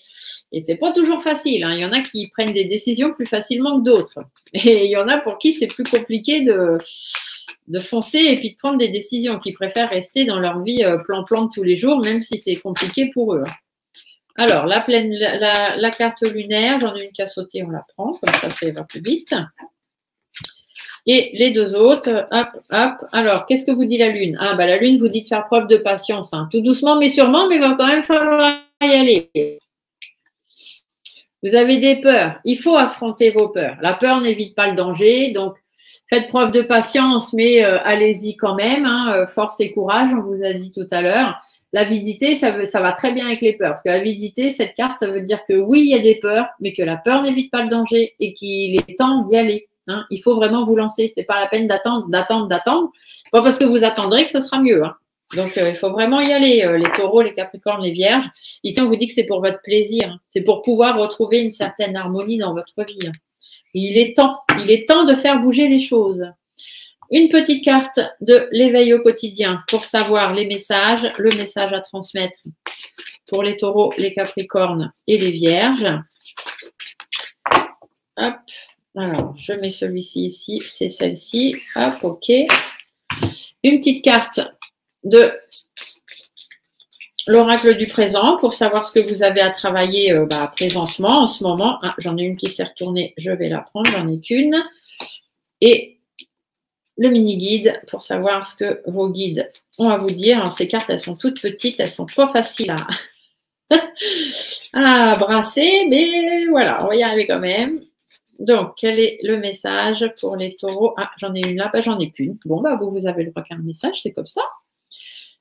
c'est pas toujours facile. Il y en a qui prennent des décisions plus facilement que d'autres. Et il y en a pour qui c'est plus compliqué de foncer et puis de prendre des décisions, qui préfèrent rester dans leur vie plan-plan de tous les jours, même si c'est compliqué pour eux. Alors, la carte lunaire, j'en ai une qu'à sauter, on la prend, comme ça va plus vite. Et les deux autres, hop, hop. Alors, qu'est-ce que vous dit la Lune? La Lune vous dit de faire preuve de patience, tout doucement mais sûrement, mais il va quand même falloir y aller. Vous avez des peurs, il faut affronter vos peurs. La peur n'évite pas le danger, donc faites preuve de patience, mais allez-y quand même, force et courage, on vous a dit tout à l'heure. L'avidité, ça va très bien avec les peurs, parce que l'avidité, cette carte, ça veut dire que oui, il y a des peurs, mais que la peur n'évite pas le danger et qu'il est temps d'y aller. Il faut vraiment vous lancer, c'est pas la peine d'attendre. Pas parce que vous attendrez que ce sera mieux. Donc, il faut vraiment y aller, les taureaux, les capricornes, les vierges. Ici, on vous dit que c'est pour votre plaisir, c'est pour pouvoir retrouver une certaine harmonie dans votre vie. Il est temps de faire bouger les choses. Une petite carte de l'éveil au quotidien pour savoir les messages, le message à transmettre pour les taureaux, les capricornes et les vierges. Hop, alors je mets celui-ci ici, c'est celle-ci. Hop, ok. Une petite carte de l'oracle du présent pour savoir ce que vous avez à travailler présentement, en ce moment. J'en ai une qui s'est retournée, je vais la prendre, j'en ai qu'une. Et le mini-guide pour savoir ce que vos guides ont à vous dire. Alors, ces cartes, elles sont toutes petites, elles sont pas faciles à brasser, mais voilà, on va y arriver quand même. Donc, quel est le message pour les taureaux? J'en ai une là, j'en ai qu'une. Bon, vous avez le droit qu'un message, c'est comme ça.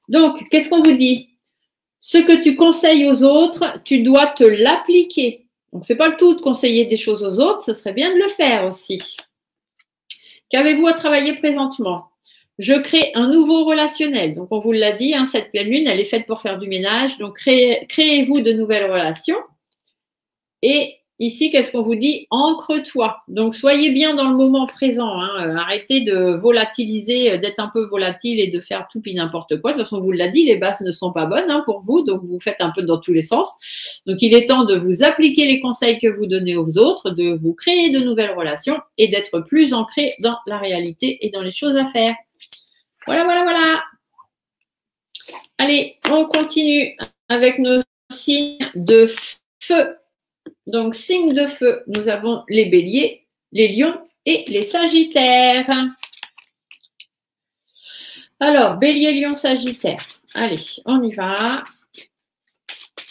Donc, qu'est-ce qu'on vous dit? Ce que tu conseilles aux autres, tu dois te l'appliquer. Donc, c'est pas le tout de conseiller des choses aux autres, ce serait bien de le faire aussi. Qu'avez-vous à travailler présentement? Je crée un nouveau relationnel. Donc, on vous l'a dit, cette pleine lune, elle est faite pour faire du ménage. Donc, créez-vous de nouvelles relations. Et ici, qu'est-ce qu'on vous dit? Ancre-toi. Donc, soyez bien dans le moment présent. Arrêtez de volatiliser, d'être un peu volatile et de faire tout et n'importe quoi. De toute façon, on vous l'a dit, les bases ne sont pas bonnes pour vous. Donc, vous faites un peu dans tous les sens. Donc, il est temps de vous appliquer les conseils que vous donnez aux autres, de vous créer de nouvelles relations et d'être plus ancré dans la réalité et dans les choses à faire. Voilà, voilà, voilà. Allez, on continue avec nos signes de feu. Donc, signes de feu, nous avons les béliers, les lions et les sagittaires. Alors, bélier, lion, sagittaire. Allez, on y va.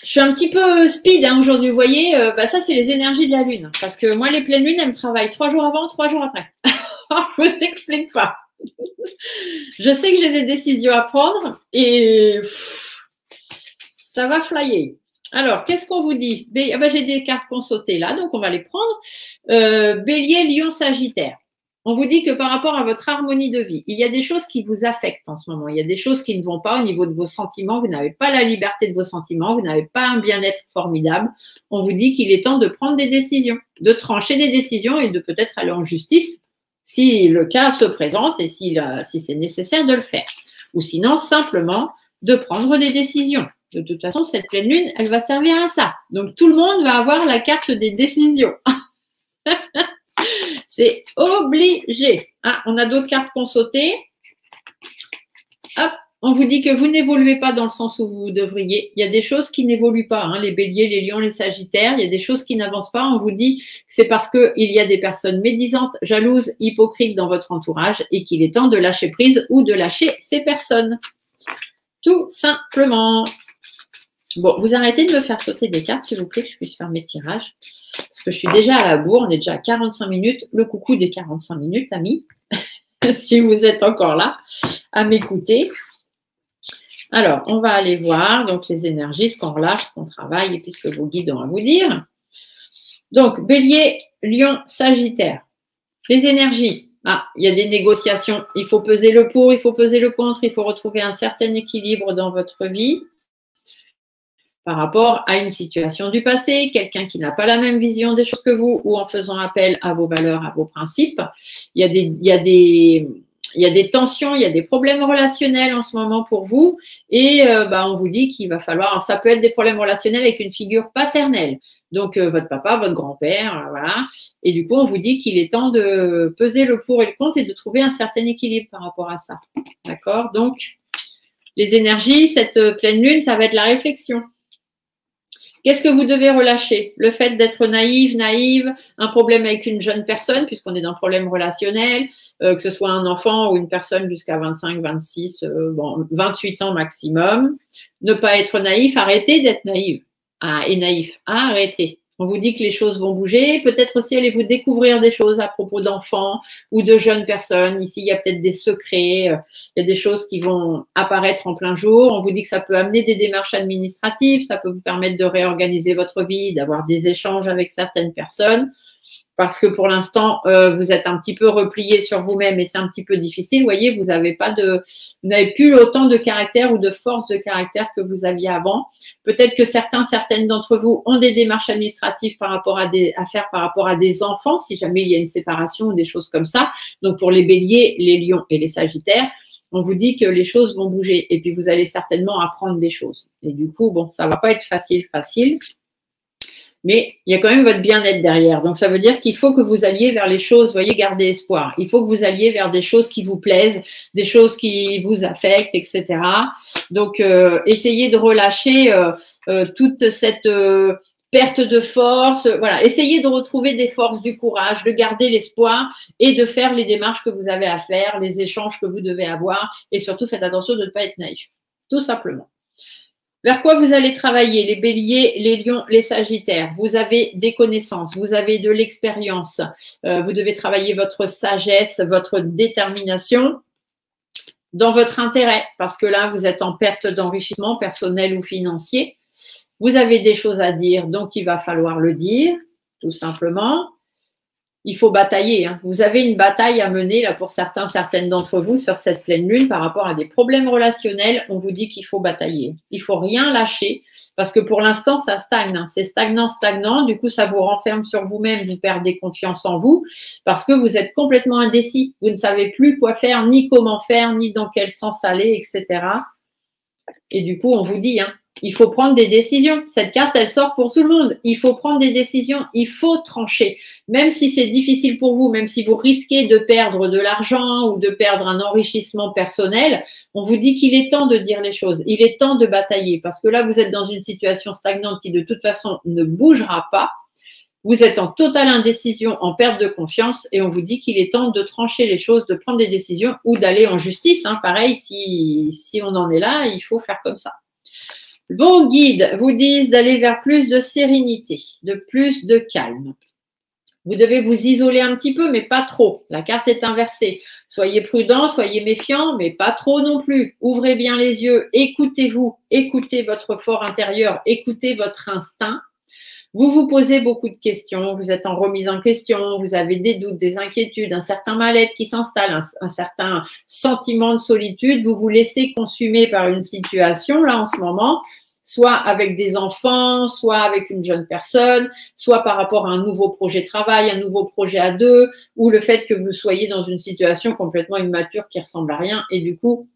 Je suis un petit peu speed hein, aujourd'hui, vous voyez, ça c'est les énergies de la Lune. Parce que moi, les pleines lunes, elles me travaillent 3 jours avant, 3 jours après. Je vous explique pas. Je sais que j'ai des décisions à prendre et ça va flyer. Alors, qu'est-ce qu'on vous dit? J'ai des cartes qu'on sautait là, donc on va les prendre. Bélier, Lion, Sagittaire. On vous dit que par rapport à votre harmonie de vie, il y a des choses qui vous affectent en ce moment. Il y a des choses qui ne vont pas au niveau de vos sentiments. Vous n'avez pas la liberté de vos sentiments. Vous n'avez pas un bien-être formidable. On vous dit qu'il est temps de prendre des décisions, de trancher des décisions et de peut-être aller en justice si le cas se présente et si c'est nécessaire de le faire. Ou sinon, simplement de prendre des décisions. De toute façon, cette pleine lune, elle va servir à ça. Donc, tout le monde va avoir la carte des décisions. C'est obligé. Ah, on a d'autres cartes qu'on sautait. Hop, on vous dit que vous n'évoluez pas dans le sens où vous devriez. Il y a des choses qui n'évoluent pas. Hein, les béliers, les lions, les sagittaires, il y a des choses qui n'avancent pas. On vous dit que c'est parce qu'il y a des personnes médisantes, jalouses, hypocrites dans votre entourage et qu'il est temps de lâcher prise ou de lâcher ces personnes. Tout simplement. Bon, vous arrêtez de me faire sauter des cartes, s'il vous plaît, que je puisse faire mes tirages. Parce que je suis déjà à la bourre, on est déjà à 45 minutes. Le coucou des 45 minutes, amis. Si vous êtes encore là à m'écouter. Alors, on va aller voir donc les énergies, ce qu'on relâche, ce qu'on travaille, et puis ce que vos guides ont à vous dire. Donc, Bélier, Lion, Sagittaire. Les énergies. Ah, il y a des négociations. Il faut peser le pour, il faut peser le contre, il faut retrouver un certain équilibre dans votre vie par rapport à une situation du passé, quelqu'un qui n'a pas la même vision des choses que vous ou en faisant appel à vos valeurs, à vos principes. Il y a des tensions, il y a des problèmes relationnels en ce moment pour vous et on vous dit qu'il va falloir, ça peut être des problèmes relationnels avec une figure paternelle, donc votre papa, votre grand-père, voilà. Et du coup, on vous dit qu'il est temps de peser le pour et le contre et de trouver un certain équilibre par rapport à ça. D'accord? Donc, les énergies, cette pleine lune, ça va être la réflexion. Qu'est-ce que vous devez relâcher? Le fait d'être naïve, un problème avec une jeune personne, puisqu'on est dans le problème relationnel, que ce soit un enfant ou une personne jusqu'à 25, 26, 28 ans maximum. Ne pas être naïf, arrêtez d'être naïve et naïf. Arrêtez. On vous dit que les choses vont bouger. Peut-être aussi allez-vous découvrir des choses à propos d'enfants ou de jeunes personnes. Ici, il y a peut-être des secrets. Il y a des choses qui vont apparaître en plein jour. On vous dit que ça peut amener des démarches administratives. Ça peut vous permettre de réorganiser votre vie, d'avoir des échanges avec certaines personnes. Parce que pour l'instant, vous êtes un petit peu replié sur vous-même et c'est un petit peu difficile. Vous voyez, vous n'avez plus autant de caractère ou de force de caractère que vous aviez avant. Peut-être que certaines d'entre vous ont des démarches administratives à faire par rapport à des enfants, si jamais il y a une séparation ou des choses comme ça. Donc, pour les béliers, les lions et les sagittaires, on vous dit que les choses vont bouger et puis vous allez certainement apprendre des choses. Et du coup, ça va pas être facile. Mais il y a quand même votre bien-être derrière. Donc, ça veut dire qu'il faut que vous alliez vers les choses, vous voyez, gardez espoir. Il faut que vous alliez vers des choses qui vous plaisent, des choses qui vous affectent, etc. Donc, essayez de relâcher toute cette perte de force. Voilà, essayez de retrouver des forces, du courage, de garder l'espoir et de faire les démarches que vous avez à faire, les échanges que vous devez avoir. Et surtout, faites attention de ne pas être naïf. Tout simplement. Vers quoi vous allez travailler? Les béliers, les lions, les sagittaires. Vous avez des connaissances, vous avez de l'expérience. Vous devez travailler votre sagesse, votre détermination dans votre intérêt. Parce que là, vous êtes en perte d'enrichissement personnel ou financier. Vous avez des choses à dire, donc il va falloir le dire, tout simplement. Il faut batailler. Hein. Vous avez une bataille à mener là pour certaines d'entre vous sur cette pleine lune par rapport à des problèmes relationnels. On vous dit qu'il faut batailler. Il faut rien lâcher parce que pour l'instant, ça stagne. Hein. C'est stagnant. Du coup, ça vous renferme sur vous-même. Vous perdez confiance en vous parce que vous êtes complètement indécis. Vous ne savez plus quoi faire, ni comment faire, ni dans quel sens aller, etc. Et du coup, on vous dit, il faut prendre des décisions. Cette carte, elle sort pour tout le monde. Il faut prendre des décisions. Il faut trancher. Même si c'est difficile pour vous, même si vous risquez de perdre de l'argent ou de perdre un enrichissement personnel, on vous dit qu'il est temps de dire les choses. Il est temps de batailler parce que là, vous êtes dans une situation stagnante qui, de toute façon, ne bougera pas. Vous êtes en totale indécision, en perte de confiance et on vous dit qu'il est temps de trancher les choses, de prendre des décisions ou d'aller en justice. Pareil, si on en est là, il faut faire comme ça. Vos guides vous disent d'aller vers plus de sérénité, de plus de calme. Vous devez vous isoler un petit peu, mais pas trop. La carte est inversée. Soyez prudent, soyez méfiant, mais pas trop non plus. Ouvrez bien les yeux, écoutez-vous, écoutez votre fort intérieur, écoutez votre instinct. Vous vous posez beaucoup de questions, vous êtes en remise en question, vous avez des doutes, des inquiétudes, un certain mal-être qui s'installe, un certain sentiment de solitude. Vous vous laissez consumer par une situation, là, en ce moment, soit avec des enfants, soit avec une jeune personne, soit par rapport à un nouveau projet de travail, un nouveau projet à deux, ou le fait que vous soyez dans une situation complètement immature qui ressemble à rien, et du coup,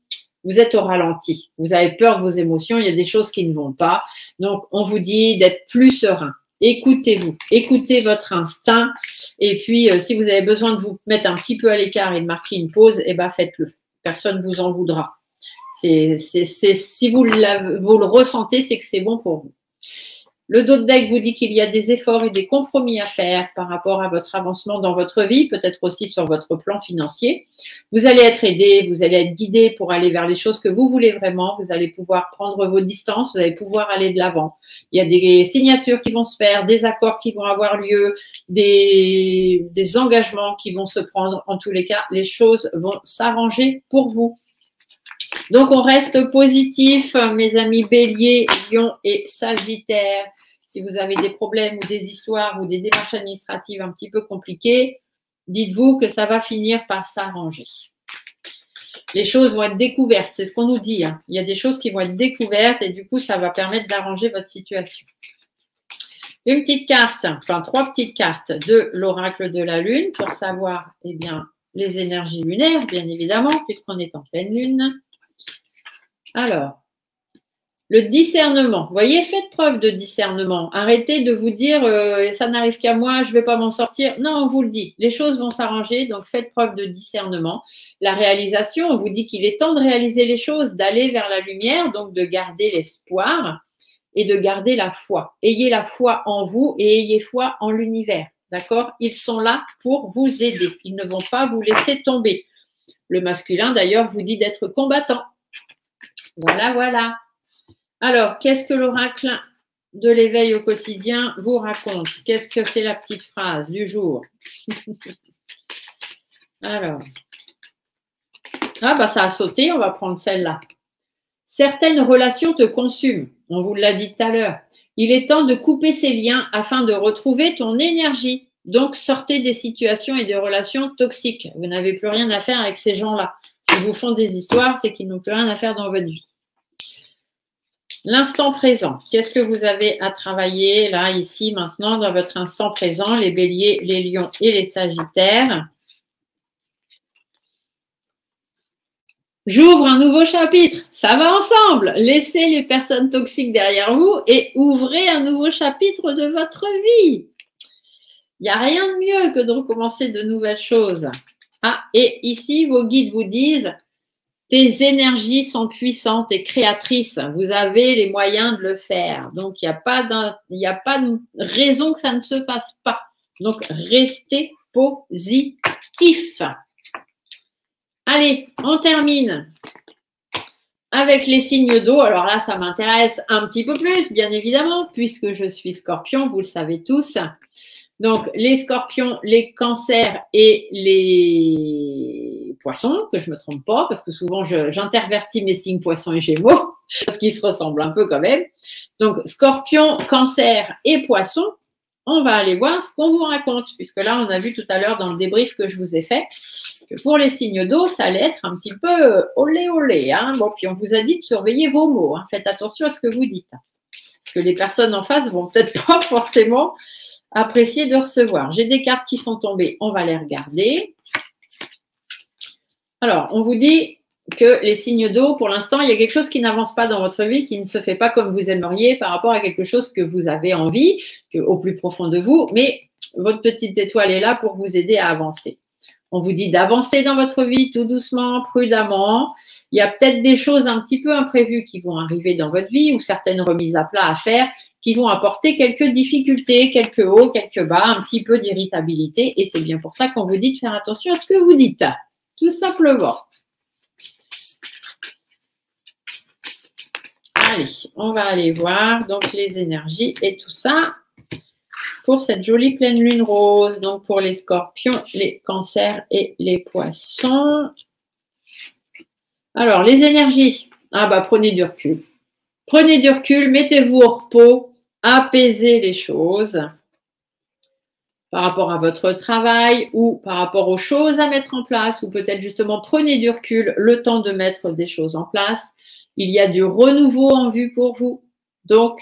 vous êtes au ralenti. Vous avez peur de vos émotions, il y a des choses qui ne vont pas. Donc, on vous dit d'être plus serein. Écoutez-vous, écoutez votre instinct. Et puis, si vous avez besoin de vous mettre un petit peu à l'écart et de marquer une pause, eh ben, faites-le. Personne ne vous en voudra. Si vous le ressentez, c'est que c'est bon pour vous. Le dos de deck vous dit qu'il y a des efforts et des compromis à faire par rapport à votre avancement dans votre vie, peut-être aussi sur votre plan financier. Vous allez être aidé, vous allez être guidé pour aller vers les choses que vous voulez vraiment. Vous allez pouvoir prendre vos distances, vous allez pouvoir aller de l'avant. Il y a des signatures qui vont se faire, des accords qui vont avoir lieu, des engagements qui vont se prendre. En tous les cas, les choses vont s'arranger pour vous. Donc, on reste positif, mes amis Bélier, Lion et Sagittaire. Si vous avez des problèmes ou des histoires ou des démarches administratives un petit peu compliquées, dites-vous que ça va finir par s'arranger. Les choses vont être découvertes, c'est ce qu'on nous dit. Hein. Il y a des choses qui vont être découvertes et du coup, ça va permettre d'arranger votre situation. Une petite carte, enfin 3 petites cartes de l'oracle de la Lune pour savoir eh bien, les énergies lunaires, bien évidemment, puisqu'on est en pleine Lune. Alors, le discernement. Vous voyez, faites preuve de discernement. Arrêtez de vous dire ça n'arrive qu'à moi, je ne vais pas m'en sortir. Non, on vous le dit. Les choses vont s'arranger, donc faites preuve de discernement. La réalisation, on vous dit qu'il est temps de réaliser les choses, d'aller vers la lumière, donc de garder l'espoir et de garder la foi. Ayez la foi en vous et ayez foi en l'univers. D'accord? Ils sont là pour vous aider. Ils ne vont pas vous laisser tomber. Le masculin, d'ailleurs, vous dit d'être combattant. Voilà, voilà. Alors, qu'est-ce que l'oracle de l'éveil au quotidien vous raconte? Qu'est-ce que c'est la petite phrase du jour? Alors, ah bah ça a sauté, on va prendre celle-là. Certaines relations te consument, on vous l'a dit tout à l'heure. Il est temps de couper ces liens afin de retrouver ton énergie. Donc, sortez des situations et des relations toxiques. Vous n'avez plus rien à faire avec ces gens-là. S'ils vous font des histoires, c'est qu'ils n'ont plus rien à faire dans votre vie. L'instant présent, qu'est-ce que vous avez à travailler là, ici, maintenant, dans votre instant présent, les béliers, les lions et les sagittaires? J'ouvre un nouveau chapitre, ça va ensemble. Laissez les personnes toxiques derrière vous et ouvrez un nouveau chapitre de votre vie. Il n'y a rien de mieux que de recommencer de nouvelles choses. Ah, et ici, vos guides vous disent tes énergies sont puissantes et créatrices. Vous avez les moyens de le faire. Donc, il n'y a pas de raison que ça ne se fasse pas. Donc, restez positif. Allez, on termine avec les signes d'eau. Alors là, ça m'intéresse un petit peu plus, bien évidemment, puisque je suis scorpion, vous le savez tous. Donc, les scorpions, les cancers et les poissons, que je ne me trompe pas, parce que souvent, j'intervertis mes signes poissons et gémeaux, parce qu'ils se ressemblent un peu quand même. Donc, scorpion, cancer et poissons, on va aller voir ce qu'on vous raconte, puisque là, on a vu tout à l'heure dans le débrief que je vous ai fait, que pour les signes d'eau, ça allait être un petit peu olé olé. Hein. Bon, puis on vous a dit de surveiller vos mots. Hein. Faites attention à ce que vous dites. Parce que les personnes en face vont peut-être pas forcément apprécier de recevoir. J'ai des cartes qui sont tombées, on va les regarder. Alors, on vous dit que les signes d'eau, pour l'instant, il y a quelque chose qui n'avance pas dans votre vie, qui ne se fait pas comme vous aimeriez par rapport à quelque chose que vous avez envie, au plus profond de vous, mais votre petite étoile est là pour vous aider à avancer. On vous dit d'avancer dans votre vie tout doucement, prudemment. Il y a peut-être des choses un petit peu imprévues qui vont arriver dans votre vie ou certaines remises à plat à faire qui vont apporter quelques difficultés, quelques hauts, quelques bas, un petit peu d'irritabilité. Et c'est bien pour ça qu'on vous dit de faire attention à ce que vous dites, tout simplement. Allez, on va aller voir donc les énergies et tout ça pour cette jolie pleine lune rose. Donc pour les scorpions, les cancers et les poissons. Alors, les énergies. Ah bah, prenez du recul. Prenez du recul, mettez-vous au repos, apaisez les choses par rapport à votre travail ou par rapport aux choses à mettre en place, ou peut-être justement prenez du recul, le temps de mettre des choses en place. Il y a du renouveau en vue pour vous. Donc,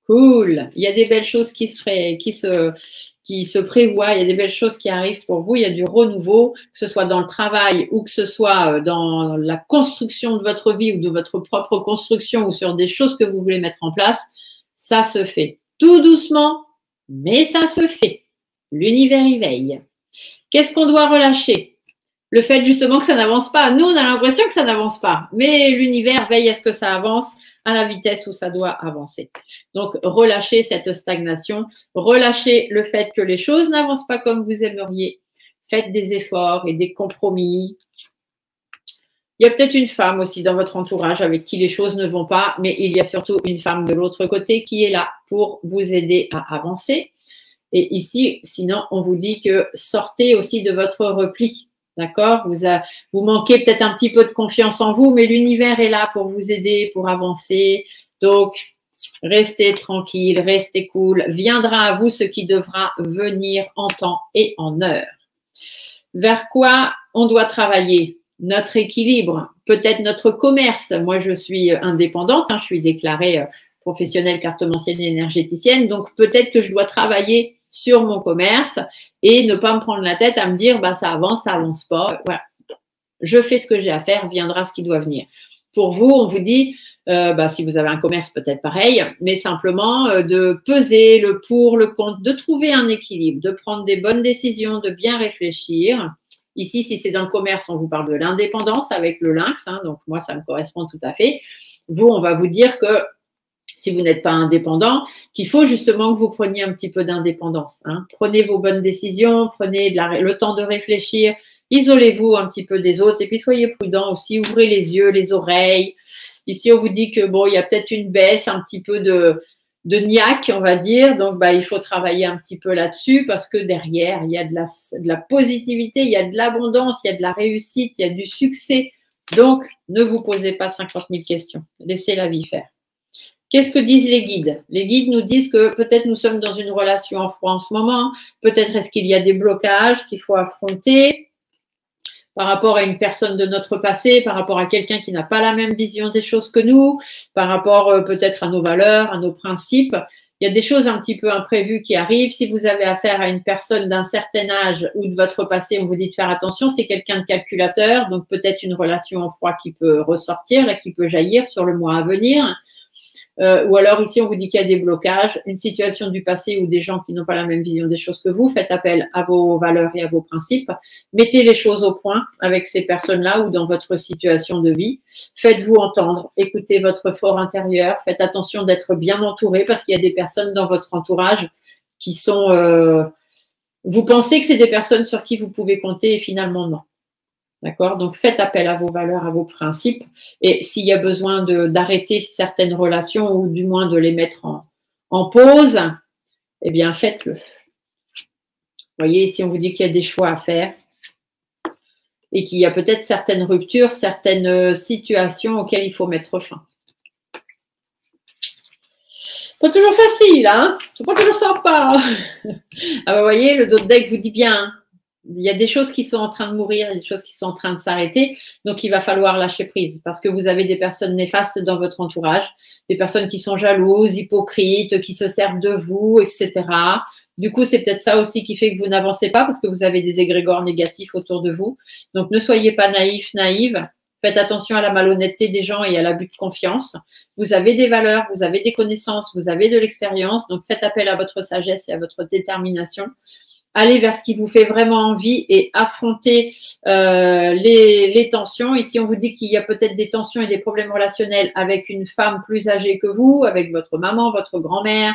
cool. Il y a des belles choses qui se prévoient, il y a des belles choses qui arrivent pour vous, il y a du renouveau, que ce soit dans le travail ou que ce soit dans la construction de votre vie ou de votre propre construction ou sur des choses que vous voulez mettre en place. Ça se fait tout doucement, mais ça se fait. L'univers y veille. Qu'est-ce qu'on doit relâcher? Le fait justement que ça n'avance pas. Nous, on a l'impression que ça n'avance pas, mais l'univers veille à ce que ça avance à la vitesse où ça doit avancer. Donc, relâchez cette stagnation, relâchez le fait que les choses n'avancent pas comme vous aimeriez. Faites des efforts et des compromis. Il y a peut-être une femme aussi dans votre entourage avec qui les choses ne vont pas, mais il y a surtout une femme de l'autre côté qui est là pour vous aider à avancer. Et ici, sinon, on vous dit que sortez aussi de votre repli. D'accord? Vous manquez peut-être un petit peu de confiance en vous, mais l'univers est là pour vous aider, pour avancer. Donc, restez tranquille, restez cool. Viendra à vous ce qui devra venir en temps et en heure. Vers quoi on doit travailler? Notre équilibre, peut-être notre commerce. Moi, je suis indépendante, je suis déclarée professionnelle cartomancienne et énergéticienne, donc peut-être que je dois travailler sur mon commerce et ne pas me prendre la tête à me dire bah ça avance pas. Voilà. Je fais ce que j'ai à faire, viendra ce qui doit venir. Pour vous, on vous dit, si vous avez un commerce, peut-être pareil, mais simplement de peser le pour, le contre, de trouver un équilibre, de prendre des bonnes décisions, de bien réfléchir. Ici, si c'est dans le commerce, on vous parle de l'indépendance avec le lynx, donc moi, ça me correspond tout à fait. Vous, on va vous dire que si vous n'êtes pas indépendant, qu'il faut justement que vous preniez un petit peu d'indépendance. Prenez vos bonnes décisions, prenez le temps de réfléchir, isolez-vous un petit peu des autres et puis soyez prudents aussi, ouvrez les yeux, les oreilles. Ici, on vous dit que bon, il y a peut-être une baisse, un petit peu de niaque, on va dire. Donc, il faut travailler un petit peu là-dessus parce que derrière, il y a de la positivité, il y a de l'abondance, il y a de la réussite, il y a du succès. Donc, ne vous posez pas 50 000 questions. Laissez la vie faire. Qu'est-ce que disent les guides? Les guides nous disent que peut-être nous sommes dans une relation en froid en ce moment, peut-être est-ce qu'il y a des blocages qu'il faut affronter par rapport à une personne de notre passé, par rapport à quelqu'un qui n'a pas la même vision des choses que nous, par rapport peut-être à nos valeurs, à nos principes. Il y a des choses un petit peu imprévues qui arrivent. Si vous avez affaire à une personne d'un certain âge ou de votre passé, on vous dit de faire attention, c'est quelqu'un de calculateur, donc peut-être une relation en froid qui peut ressortir, là, qui peut jaillir sur le mois à venir. Ou alors ici, on vous dit qu'il y a des blocages, une situation du passé ou des gens qui n'ont pas la même vision des choses que vous. Faites appel à vos valeurs et à vos principes. Mettez les choses au point avec ces personnes-là ou dans votre situation de vie. Faites-vous entendre, écoutez votre fort intérieur. Faites attention d'être bien entouré parce qu'il y a des personnes dans votre entourage qui sont… vous pensez que c'est des personnes sur qui vous pouvez compter et finalement non. D'accord? Donc, faites appel à vos valeurs, à vos principes. Et s'il y a besoin d'arrêter certaines relations ou du moins de les mettre en pause, eh bien, faites-le. Vous voyez, si on vous dit qu'il y a des choix à faire et qu'il y a peut-être certaines ruptures, certaines situations auxquelles il faut mettre fin. Pas toujours facile, c'est pas toujours sympa. Ah, vous voyez, le dos de deck vous dit bien, il y a des choses qui sont en train de mourir, il y a des choses qui sont en train de s'arrêter. Donc, il va falloir lâcher prise parce que vous avez des personnes néfastes dans votre entourage, des personnes qui sont jalouses, hypocrites, qui se servent de vous, etc. Du coup, c'est peut-être ça aussi qui fait que vous n'avancez pas parce que vous avez des égrégores négatifs autour de vous. Donc, ne soyez pas naïfs, naïves. Faites attention à la malhonnêteté des gens et à l'abus de confiance. Vous avez des valeurs, vous avez des connaissances, vous avez de l'expérience. Donc, faites appel à votre sagesse et à votre détermination. Allez vers ce qui vous fait vraiment envie et affrontez les tensions. Ici, on vous dit qu'il y a peut-être des tensions et des problèmes relationnels avec une femme plus âgée que vous, avec votre maman, votre grand-mère,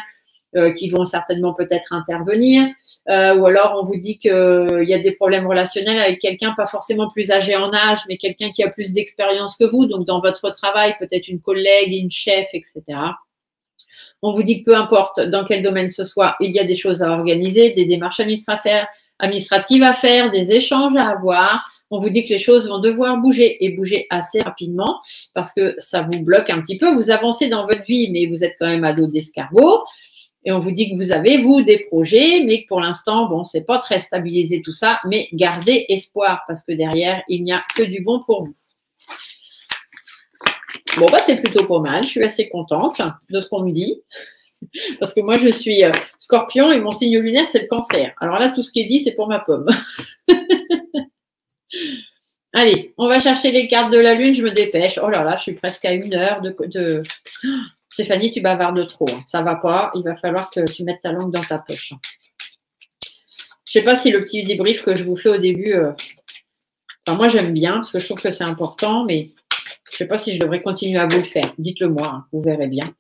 qui vont certainement peut-être intervenir. Ou alors, on vous dit qu'il y a des problèmes relationnels avec quelqu'un, pas forcément plus âgé en âge, mais quelqu'un qui a plus d'expérience que vous. Donc, dans votre travail, peut-être une collègue, une chef, etc. On vous dit que peu importe dans quel domaine ce soit, il y a des choses à organiser, des démarches administratives à faire, des échanges à avoir. On vous dit que les choses vont devoir bouger et bouger assez rapidement parce que ça vous bloque un petit peu. Vous avancez dans votre vie, mais vous êtes quand même à dos d'escargot. Et on vous dit que vous avez, vous, des projets, mais que pour l'instant, bon, c'est pas très stabilisé tout ça, mais gardez espoir parce que derrière, il n'y a que du bon pour vous. Bon, bah, c'est plutôt pas mal. Je suis assez contente de ce qu'on me dit. Parce que moi, je suis Scorpion et mon signe lunaire, c'est le Cancer. Alors là, tout ce qui est dit, c'est pour ma pomme. Allez, on va chercher les cartes de la Lune. Je me dépêche. Oh là là, je suis presque à 1 heure de... Stéphanie, tu bavardes trop. Hein. Ça va pas. Il va falloir que tu mettes ta langue dans ta poche. Je sais pas si le petit débrief que je vous fais au début... Enfin, moi, j'aime bien parce que je trouve que c'est important, mais... Je ne sais pas si je devrais continuer à vous le faire. Dites-le moi, hein, vous verrez bien.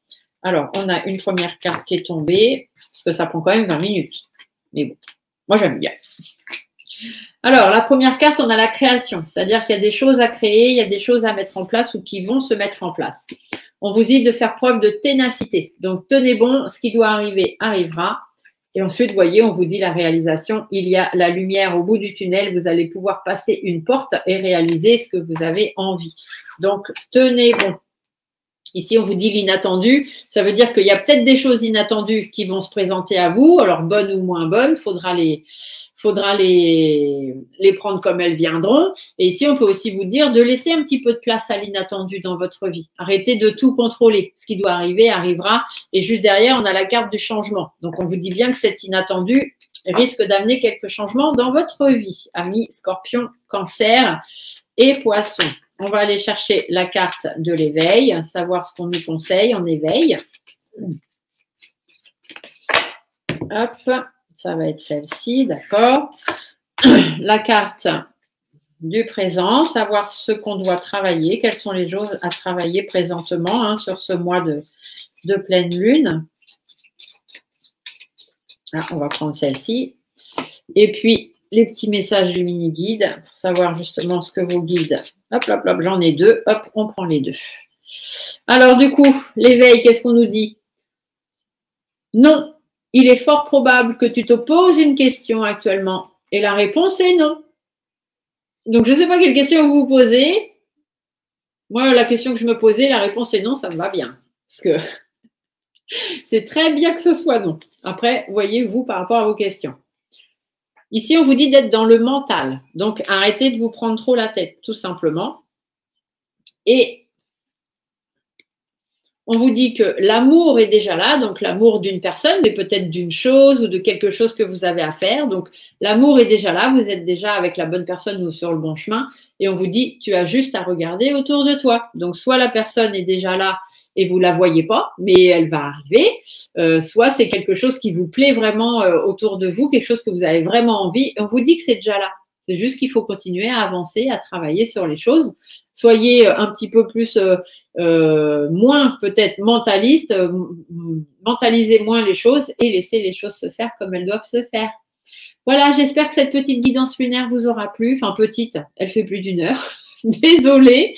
Alors, on a une première carte qui est tombée, parce que ça prend quand même 20 minutes. Mais bon, moi j'aime bien. Alors, la première carte, on a la création. C'est-à-dire qu'il y a des choses à créer, il y a des choses à mettre en place ou qui vont se mettre en place. On vous dit de faire preuve de ténacité. Donc, tenez bon, ce qui doit arriver, arrivera. Et ensuite, vous voyez, on vous dit la réalisation. Il y a la lumière au bout du tunnel. Vous allez pouvoir passer une porte et réaliser ce que vous avez envie. Donc, tenez bon. Ici, on vous dit l'inattendu. Ça veut dire qu'il y a peut-être des choses inattendues qui vont se présenter à vous. Alors, bonnes ou moins bonnes, faudra les prendre comme elles viendront. Et ici, on peut aussi vous dire de laisser un petit peu de place à l'inattendu dans votre vie. Arrêtez de tout contrôler. Ce qui doit arriver, arrivera. Et juste derrière, on a la carte du changement. Donc, on vous dit bien que cet inattendu risque d'amener quelques changements dans votre vie. Amis, Scorpion, Cancer et Poisson. On va aller chercher la carte de l'éveil, savoir ce qu'on nous conseille en éveil. Hop, ça va être celle-ci, d'accord. La carte du présent, savoir ce qu'on doit travailler, quelles sont les choses à travailler présentement hein, sur ce mois de pleine lune. Ah, on va prendre celle-ci. Et puis, les petits messages du mini-guide pour savoir justement ce que vos guides. Hop, hop, hop, j'en ai 2. Hop, on prend les 2. Alors, du coup, l'éveil, qu'est-ce qu'on nous dit? Non, il est fort probable que tu te poses une question actuellement. Et la réponse est non. Donc, je ne sais pas quelle question vous vous posez. Moi, la question que je me posais, la réponse est non, ça me va bien. Parce que c'est très bien que ce soit non. Après, voyez-vous par rapport à vos questions. Ici, on vous dit d'être dans le mental. Donc, arrêtez de vous prendre trop la tête, tout simplement. Et on vous dit que l'amour est déjà là, donc l'amour d'une personne, mais peut-être d'une chose ou de quelque chose que vous avez à faire. Donc, l'amour est déjà là, vous êtes déjà avec la bonne personne ou sur le bon chemin. Et on vous dit, tu as juste à regarder autour de toi. Donc, soit la personne est déjà là et vous ne la voyez pas, mais elle va arriver. Soit c'est quelque chose qui vous plaît vraiment autour de vous, quelque chose que vous avez vraiment envie. Et on vous dit que c'est déjà là. C'est juste qu'il faut continuer à avancer, à travailler sur les choses. Soyez un petit peu plus, moins peut-être mentaliste, mentalisez moins les choses et laissez les choses se faire comme elles doivent se faire. Voilà, j'espère que cette petite guidance lunaire vous aura plu. Enfin, petite, elle fait plus d'1 heure. Désolée.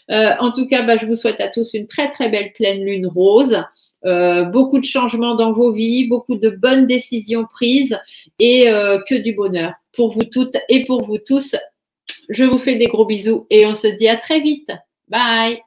En tout cas, je vous souhaite à tous une très, très belle pleine lune rose. Beaucoup de changements dans vos vies, beaucoup de bonnes décisions prises et que du bonheur pour vous toutes et pour vous tous. Je vous fais des gros bisous et on se dit à très vite. Bye!